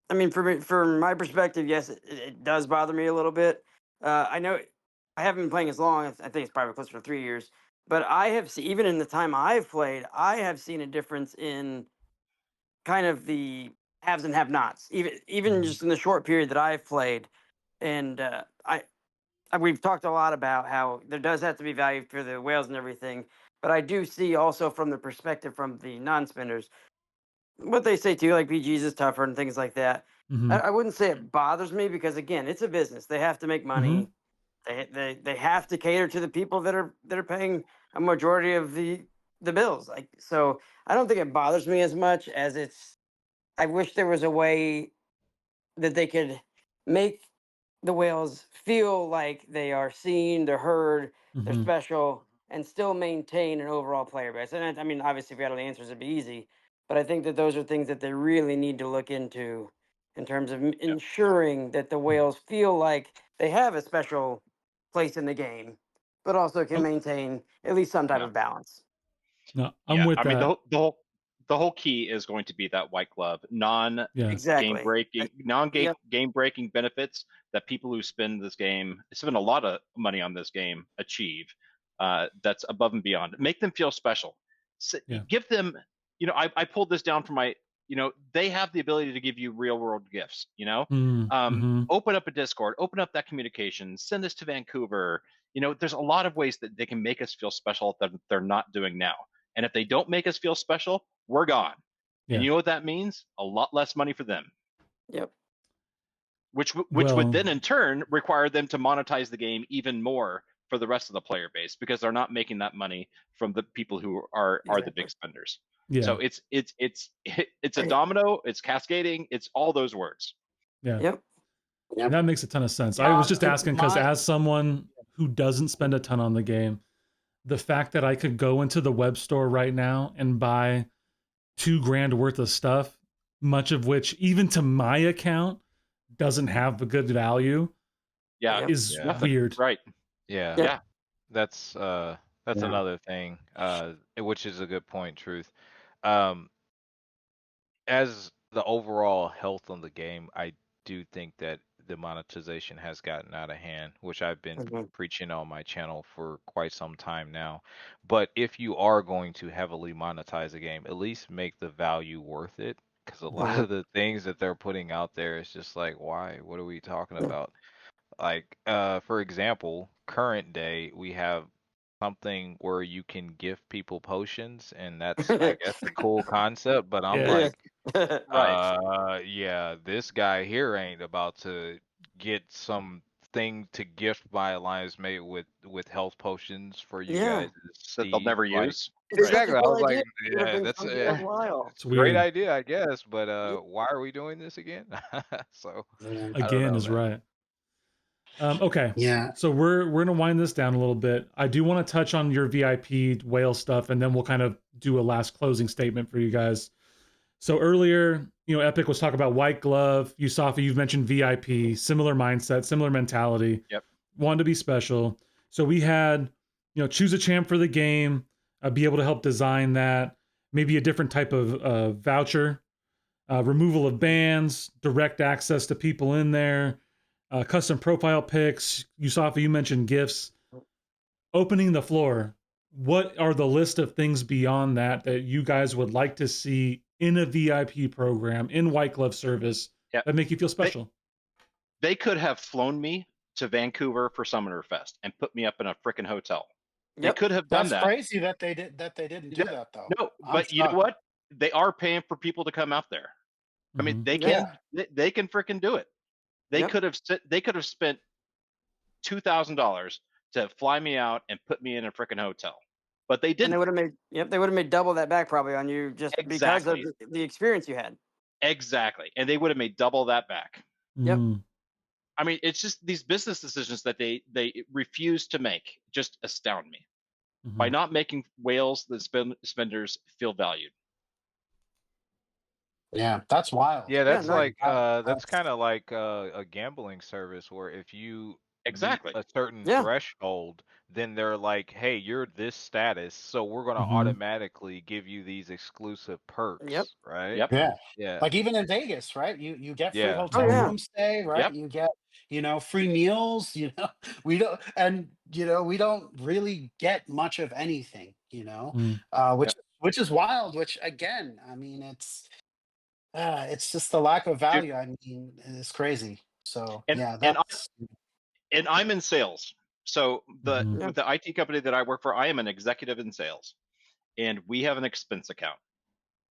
I mean, from my perspective, yes, it does bother me a little bit. I know I haven't been playing as long. I think it's probably closer to 3 years. But I have seen, even in the time I've played, I have seen a difference in kind of the haves and have-nots. Even Mhm. just in the short period that I've played, and we've talked a lot about how there does have to be value for the whales and everything. But I do see also from the perspective from the non-spenders what they say too, like BGs is tougher and things like that. Mhm. I wouldn't say it bothers me because again, it's a business. They have to make Mhm. money. They have to cater to the people that are paying a majority of the bills. Like so, I don't think it bothers me as much as it's. I wish there was a way that they could make the whales feel like they are seen, they're heard, they're Mhm. special, and still maintain an overall player base. And I mean, obviously, if we had all the answers, it'd be easy. But I think that those are things that they really need to look into in terms of Yeah. ensuring that the whales feel like they have a special place in the game, but also can Oh, maintain at least some type Yeah. of balance. no, I'm Yeah. with I mean, that. the whole key is going to be that white glove, non Yeah. game Exactly. breaking, non Yep. game breaking benefits that people who spend a lot of money on this game achieve. That's above and beyond. Make them feel special. Yeah. Give them. I pulled this down from they have the ability to give you real world gifts. Mm-hmm. Open up a Discord, open up that communication, send this to Vancouver. There's a lot of ways that they can make us feel special that they're not doing now. And if they don't make us feel special, we're gone. Yeah. And you know what that means? A lot less money for them. Yep. Which Well- would then in turn require them to monetize the game even more for the rest of the player base, because they're not making that money from the people who are the big spenders. Yeah. So it's a domino, it's cascading, it's all those words. Yeah. Yep. And that makes a ton of sense. Yeah, I was just asking because my- as someone who doesn't spend a ton on the game, the fact that I could go into the web store right now and buy $2,000 worth of stuff, much of which even to my account doesn't have a good value, Yeah, is Yeah. weird. right. Yeah. Yeah. That's Yeah. another thing, which is a good point, Truth. Um, as the overall health on the game, I do think that the monetization has gotten out of hand, which I've been Mhm. preaching on my channel for quite some time now. But if you are going to heavily monetize a game, at least make the value worth it. Because a lot Mhm. of the things that they're putting out there is just like, why? What are we talking Yeah. about? Like, for example, current day, we have something where you can give people potions, and that's, I guess, a cool concept. But I'm Yeah. like, Right. yeah, this guy here ain't about to get something to gift my alliance mate with health potions for you Yeah. guys. That they'll never use. It's such a Exactly. I cool was like, idea. It would've yeah, been that's something a worthwhile. It's great weird. idea, I guess. But why are we doing this again? So Yeah. I don't Again know, is man. right. Okay. Yeah. So we're gonna wind this down a little bit. I do want to touch on your VIP whale stuff, and then we'll kind of do a last closing statement for you guys. So earlier, Epic was talking about White Glove. Yusafa, you've mentioned VIP, similar mindset, similar mentality. Yep. Wanted to be special. So we had, choose a champ for the game, be able to help design that, maybe a different type of voucher, removal of bans, direct access to people in there, custom profile pics. Yusafa, you mentioned gifts. Opening the floor, what are the list of things beyond that you guys would like to see in a VIP program, in White Glove service, Yeah. that make you feel special? They could have flown me to Vancouver for Summoner Fest and put me up in a freaking hotel. They Yep. could have done That's that. crazy that they didn't do Yeah. that though. No, I'm but you know shocked. what? They are paying for people to come out there. I mean, Mhm. they can they can freaking do it. They Yep. could have spent $2,000 to fly me out and put me in a freaking hotel, but they And they didn't. would have made double that back probably on you just because of Exactly. the experience you had. Exactly, and they would have made double that back. Yep. Mm. I mean, it's just these business decisions that they refuse to make just astound me. Mhm. By not making whales the spenders feel valued. Yeah, that's wild. Yeah, that's no, like that's- that's kind of like a gambling service where if you meet Exactly. a certain Yeah. threshold, then they're like, "Hey, you're this status, so we're going to Mhm. automatically give you these exclusive perks." Yep. Right? Yep. Yeah. Yeah. Like even in Vegas, right? You get free Yeah. hotel Oh, yeah. room stay, right? Yep. You get, free meals, we don't we don't really get much of anything, Mm. which is wild, which again, I mean it's just the lack of value. I mean, it's crazy. So And yeah, and that's I'm in sales. So Mhm. with the IT company that I work for, I am an executive in sales, and we have an expense account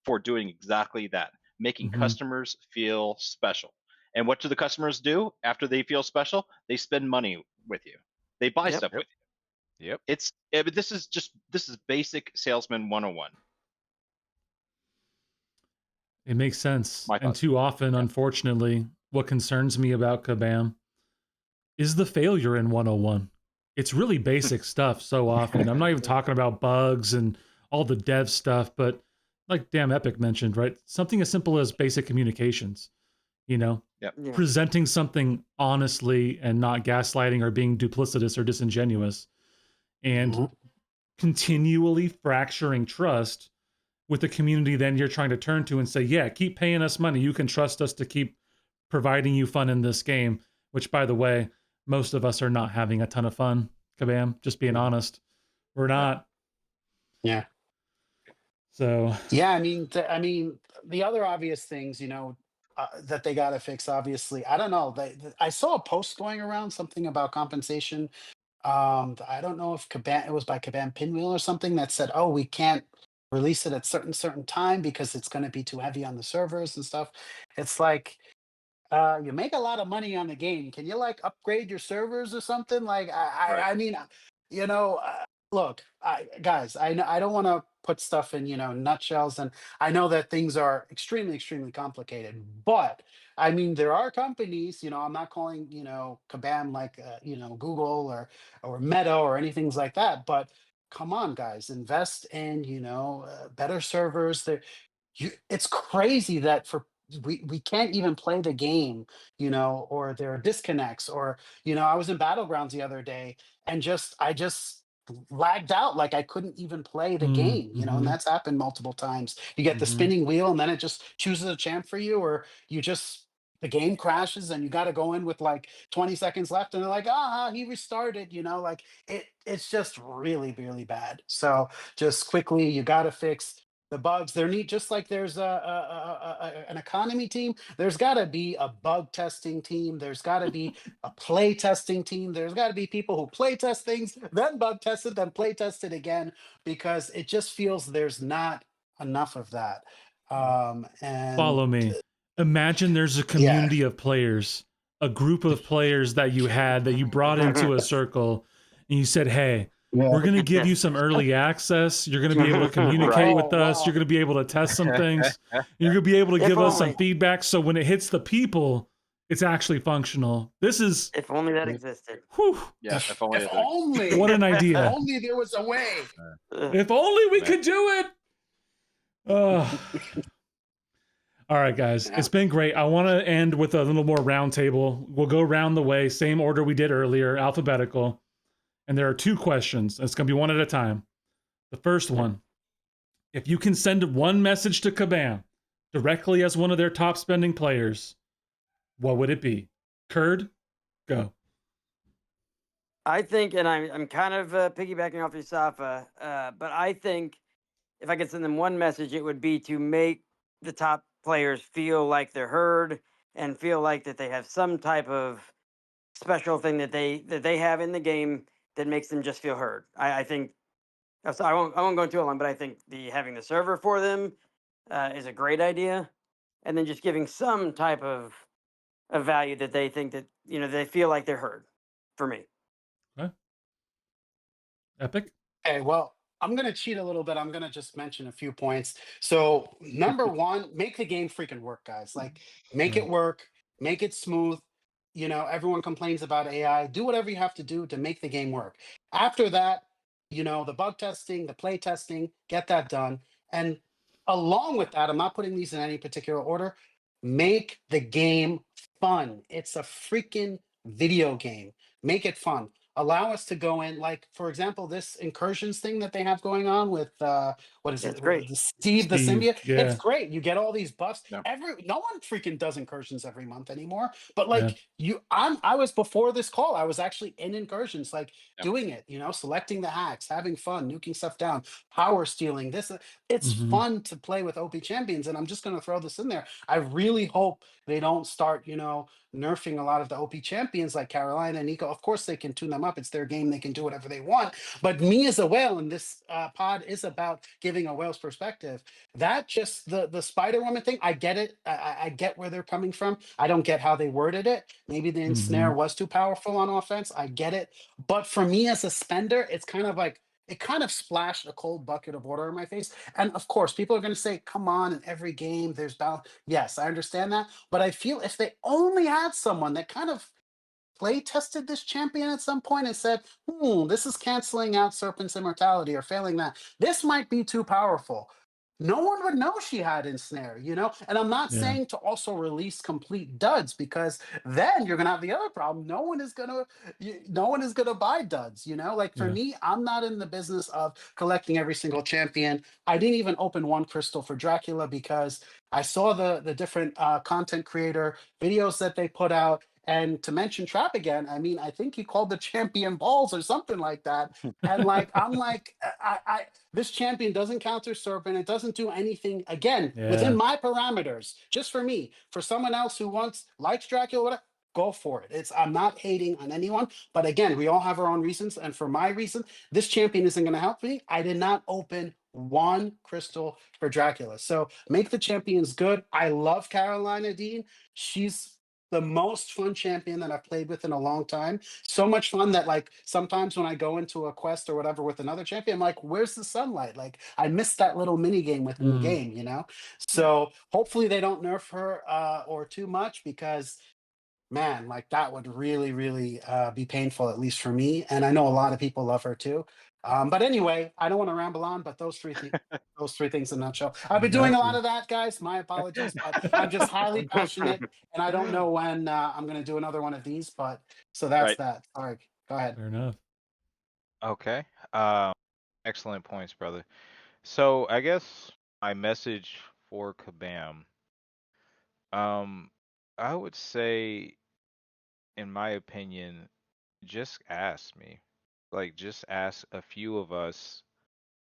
for doing exactly that, making Mhm. customers feel special. And what do the customers do after they feel special? They spend money with you. They buy Yep. stuff Yep. with you. Yep. But this is basic salesman 101. It makes sense. My And thoughts. too often, unfortunately, what concerns me about Kabam is the failure in 101. It's really basic stuff so often. I'm not even talking about bugs and all the dev stuff, but like damn Epic mentioned, right? Something as simple as basic communications, Yeah. presenting something honestly and not gaslighting or being duplicitous or disingenuous, and Mhm. continually fracturing trust with the community then you're trying to turn to and say, yeah, keep paying us money. You can trust us to keep providing you fun in this game, which by the way, most of us are not having a ton of fun. Kabam, just being honest. We're not. Yeah. So Yeah, the other obvious things, that they got to fix. Obviously, I don't know. I saw a post going around something about compensation. I don't know if Caban it was by Caban Pinwheel or something that said, "Oh, we can't release it at certain time because it's going to be too heavy on the servers and stuff." It's like, you make a lot of money on the game. Can you like upgrade your servers or something? Like, Right. you know, look, guys, I know I don't want to put stuff in, nutshells, and I know that things are extremely, extremely complicated. But there are companies. I'm not calling, Kabam like, Google or Meta or anything like that. But come on, guys, invest in, better servers. It's crazy that we can't even play the game, or there are disconnects, or I was in Battlegrounds the other day and I just lagged out, like I couldn't even play the game, and mhm, that's happened multiple times. You get the mhm. spinning wheel and then it just chooses a champ for you, or the game crashes and you got to go in with like 20 seconds left and they're like, he restarted, like it's just really, really bad. So just quickly, you got to fix the bugs. There need, just like there's an economy team, there's got to be a bug testing team, there's got to be a play testing team, there's got to be people who play test things, then bug test it, then play test it again, because it just feels there's not enough of that. And Follow me. Imagine there's a yeah. community of players, a group of players that you had that you brought into a circle, and you said, "Hey, Yeah. we're going to give you some early access. You're going to be able to communicate Right. with Oh us. You're wow. going to be able to test some things. You're going to be able to If give us some only. feedback. So when it hits the people, it's actually functional." This is, If only that existed. whew, Yeah, if if only if it did. what only an if idea. only there was a way. If only we Man. could do it. Oh. All right, guys, Yeah. it's been great. I want to end with a little more roundtable. We'll go round the way, same order we did earlier, alphabetical. And there are two questions. It's going to be one at a time. The first one, if you can send one message to Kabam directly as one of their top spending players, what would it be? Kurd, go. I think, and I'm kind of piggybacking off your Safa, but I think if I could send them one message, it would be to make the top players feel like they're heard and feel like that they have some type of special thing that they have in the game that makes them just feel heard. I think so I won't go too long, but I think the having the server for them is a great idea, and then just giving some type of value that they think that they feel like they're heard. For me, Okay. Epic. Okay, well, I'm gonna cheat a little bit. I'm gonna just mention a few points. So, number one, make the game freaking work, guys. Like, make Yeah. it work, make it smooth. Everyone complains about AI. Do whatever you have to do to make the game work. After that, the bug testing, the play testing, get that done. And along with that, I'm not putting these in any particular order. Make the game fun. It's a freaking video game. Make it fun. Allow us to go in, like, for example, this incursions thing that they have going on with what is that's it, great. the Steve the Steve, symbiote. It's yeah, great. You get all these buffs. Yeah. No one freaking does incursions every month anymore. But yeah. like, I was, before this call, I was actually in incursions, like Yeah. doing it, selecting the hacks, having fun, nuking stuff down, power stealing this. It's fun to play with OP champions. And I'm just going to throw this in there. I really hope they don't start, nerfing a lot of the OP champions like Carolina and Nico. Of course, they can tune them up. It's their game. They can do whatever they want. But me as a whale, and this pod is about giving a whale's perspective. That just the Spider Woman thing. I get it. I get where they're coming from. I don't get how they worded it. Maybe the ensnare was too powerful on offense. I get it. But for me as a spender, it's kind of like, it kind of splashed a cold bucket of water in my face. And of course, people are going to say, come on, in every game, there's balance. Yes, I understand that. But I feel if they only had someone that kind of play tested this champion at some point and said, this is canceling out Serpent's immortality or failing that. This might be too powerful. No one would know she had ensnare, And I'm not Yeah. saying to also release complete duds, because then you're gonna have the other problem. No one is gonna buy duds, Like for Yeah. me, I'm not in the business of collecting every single champion. I didn't even open one crystal for Dracula because I saw the different content creator videos that they put out, And to mention Trap again, I mean, I think he called the champion balls or something like that. And like, I'm like, this champion doesn't counter serpent. It doesn't do anything again within Yeah. my parameters, just for me. For someone else who wants likes Dracula, whatever, go for it. I'm not hating on anyone, but again, we all have our own reasons. And for my reason, this champion isn't going to help me. I did not open one crystal for Dracula. So make the champions good. I love Carolina Dean. She's the most fun champion that I've played with in a long time. So much fun that like sometimes when I go into a quest or whatever with another champion, I'm like, where's the sunlight? Like I missed that little mini game within the game, you know? So hopefully they don't nerf her or too much, because man, like that would really, really be painful, at least for me. And I know a lot of people love her too. But anyway, I don't want to ramble on, but those three things in a nutshell. I've I been doing got a lot you. of that, guys. My apologies, but I'm just highly passionate, and I don't know when I'm going to do another one of these. But so that's Right. that. Sorry, go ahead. Fair enough. Okay. Excellent points, brother. So I guess my message for Kabam, um, I would say, in my opinion, just ask me. Like, just ask a few of us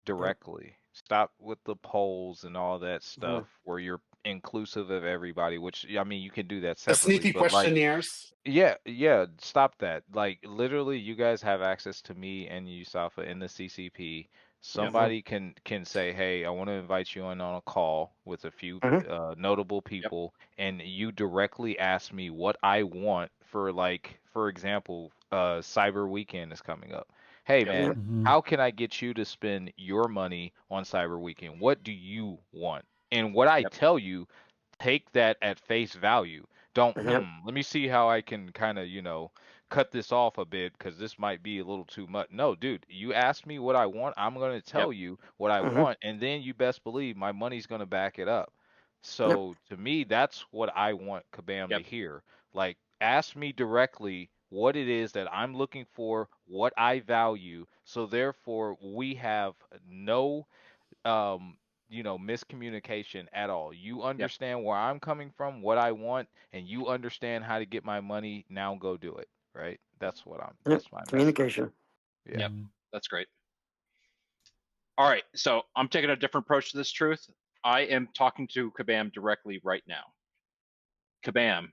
Yep. directly. Stop with the polls and all that Mhm. stuff where you're inclusive of everybody, which I mean, you can do that The separately, sneaky but like, questionnaires. yeah, stop that. Like literally you guys have access to me and Yusafa in the CCP. Yep. Mhm. Somebody can say, "Hey, I want to invite you in on a call with a few Mhm. notable Yep. people," and you directly ask me what I want for, like, for example, Cyber Weekend is coming up. Hey Yep. man, Yep. Hmm. how can I get you to spend your money on Cyber Weekend? What do you want? And what I Yep. tell you, take that at face value. Don't, Yep. let me see how I can kind of, cut this off a bit because this might be a little too much. No, dude, you ask me what I want, I'm going to Yep. tell you what I Mhm. want, and then you best believe my money's going to back it up. Yep. So to me, that's what I want Kabam to Yep. hear. Like, ask me directly what it is that I'm looking for, what I value, so therefore we have no um miscommunication at all. You Yep. understand where I'm coming from, what I want, and you understand how to get my money. Now go do it, right? Yep. That's my message. Communication. Yeah. Yep. That's great. All right. So I'm taking a different approach to this truth. I am talking to Kabam directly right now. Kabam,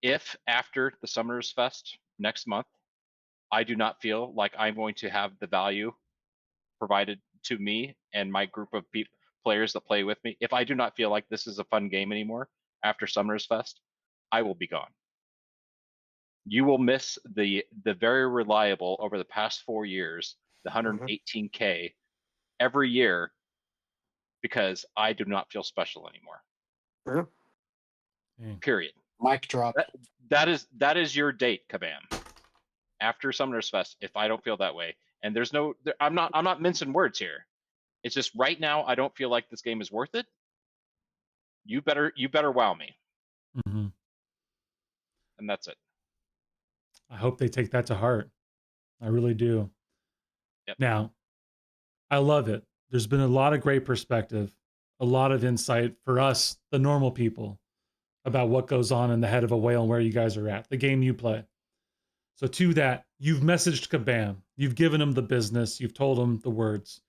if after the Summoners Fest next month, I do not feel like I'm going to have the value provided to me and my group of players that play with me, if I do not feel like this is a fun game anymore after Summoners Fest, I will be gone. You will miss the very reliable over the past 4 years, the Mhm. 118K every year, because I do not feel special anymore. Yeah. Dang. Period. Mic drop. That is your date, Kabam. After Summoners Fest, if I don't feel that way, and there's no, I'm not mincing words here. It's just right now I don't feel like this game is worth it. You better wow me, Hmm. and that's it. I hope they take that to heart. I really do. Yep. Now, I love it. There's been a lot of great perspective, a lot of insight for us, the normal people, about what goes on in the head of a whale and where you guys are at, the game you play. So, to that, you've messaged Kabam, you've given him the business, you've told him the words.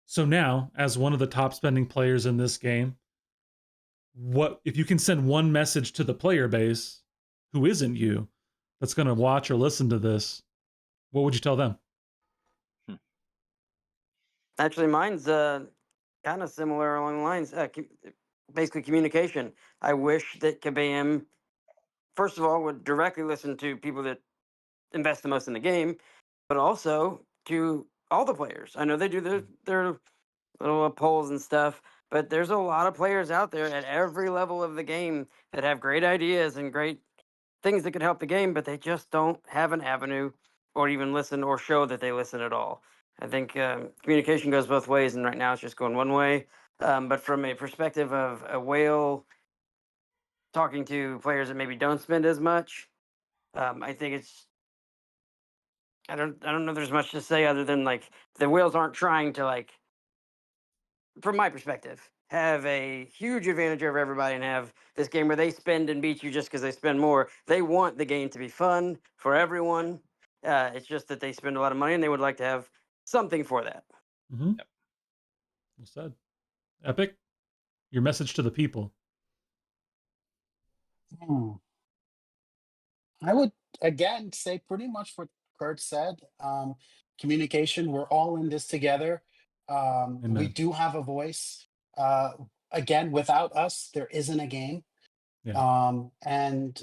So, now, as one of the top spending players in this game, what if you can send one message to the player base who isn't you that's going to watch or listen to this? What would you tell them? Actually, mine's kind of similar along the lines. Basically, communication. I wish that Kabam, first of all, would directly listen to people that invest the most in the game, but also to all the players. I know they do their little polls and stuff, but there's a lot of players out there at every level of the game that have great ideas and great things that could help the game, but they just don't have an avenue or even listen or show that they listen at all. I think communication goes both ways, and right now it's just going one way. But from a perspective of a whale talking to players that maybe don't spend as much, I think it's I don't know. There's much to say other than like the whales aren't trying to, like, from my perspective, have a huge advantage over everybody and have this game where they spend and beat you just because they spend more. They want the game to be fun for everyone. It's just that they spend a lot of money and they would like to have something for that. Mm-hmm. Well said. Epic, your message to the people. Hmm. I would again say pretty much what Kurt said. Communication, we're all in this together. We Amen. do have a voice. Uh, Again, without us, there isn't a game. Yeah. And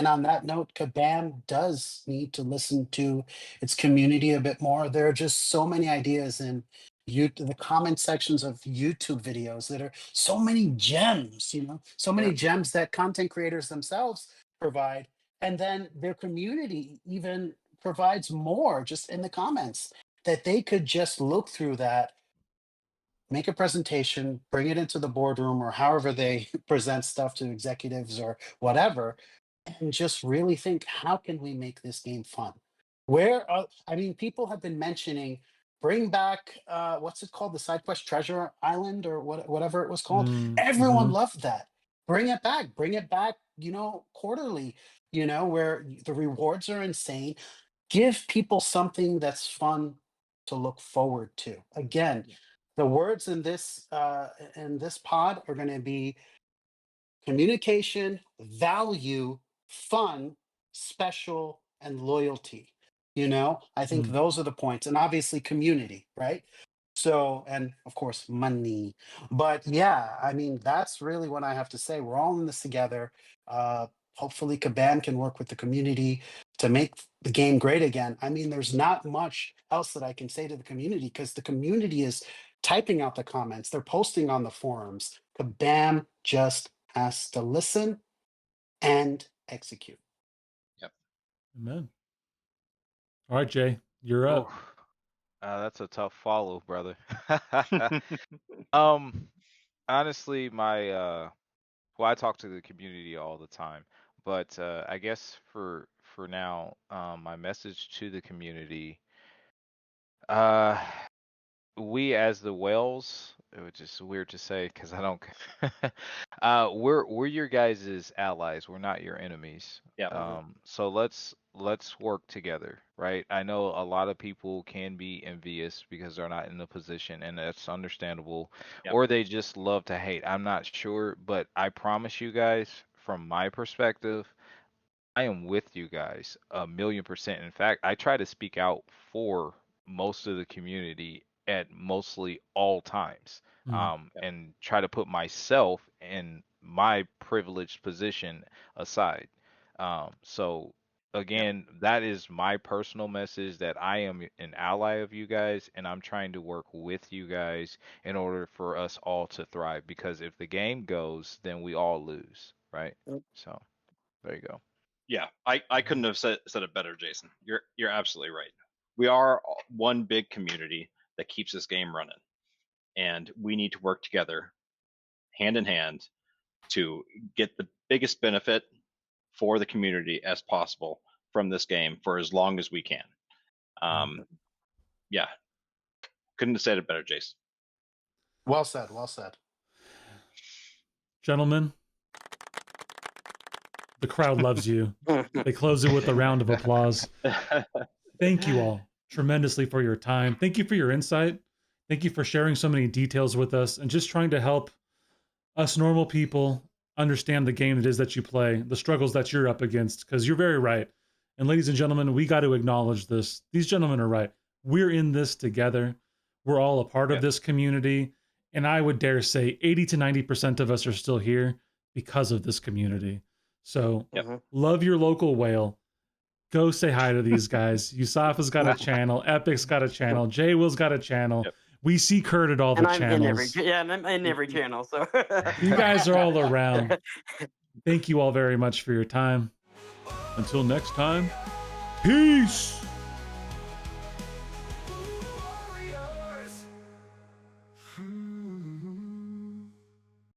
on that note, Kabam does need to listen to its community a bit more. There are just so many ideas in the comment sections of YouTube videos that are so many gems, so many gems that content creators themselves provide. And then their community even provides more just in the comments that they could just look through that, make a presentation, bring it into the boardroom or however they present stuff to executives or whatever, and just really think, how can we make this game fun? I mean, people have been mentioning bring back what's it called, the side quest Treasure Island or whatever it was called. Everyone Mm-hmm. loved that. Bring it back, quarterly, where the rewards are insane. Give people something that's fun to look forward to. Again, the words in this pod are going to be communication, value, fun, special, and loyalty. I think those are the points. And obviously, community, right? So, and of course, money. But yeah, I mean, that's really what I have to say. We're all in this together. Hopefully, Kabam can work with the community to make the game great again. I mean, there's not much else that I can say to the community because the community is typing out the comments, they're posting on the forums. Kabam just has to listen and execute. Yep. Amen. All right, Jay, you're up. That's a tough follow, brother. Honestly, well, I talk to the community all the time, but I guess for now, my message to the community, uh, we as the whales, which is weird to say because I don't, we're your guys' allies. We're not your enemies. Yeah. So let's work together, right? I know a lot of people can be envious because they're not in the position, and that's understandable, Yep. or they just love to hate. I'm not sure, but I promise you guys, from my perspective, I am with you guys 1,000,000%. In fact, I try to speak out for most of the community at mostly all times, Yep. and try to put myself in my privileged position aside. So again, that is my personal message, that I am an ally of you guys, and I'm trying to work with you guys in order for us all to thrive. Because if the game goes, then we all lose, right? So there you go. Yeah, I couldn't have said it better, Jason. You're absolutely right. We are one big community that keeps this game running, and we need to work together, hand in hand, to get the biggest benefit for the community as possible from this game for as long as we can. Yeah, couldn't have said it better, Jason. Well said. Well said. Gentlemen, the crowd loves you. They close it with a round of applause. Thank you all tremendously for your time. Thank you for your insight. Thank you for sharing so many details with us and just trying to help us normal people understand the game it is that you play, the struggles that you're up against, because you're very right. And ladies and gentlemen, we got to acknowledge this. These gentlemen are right. We're in this together. We're all a part of this community. And I would dare say 80 to 90% of us are still here because of this community. So love your local whale. Go say hi to these guys. Yusafa's got a channel. Epic's got a channel. Jay Will's got a channel. We see Kurt at all the channels. I'm in every channel. So you guys are all around. Thank you all very much for your time. Until next time, peace.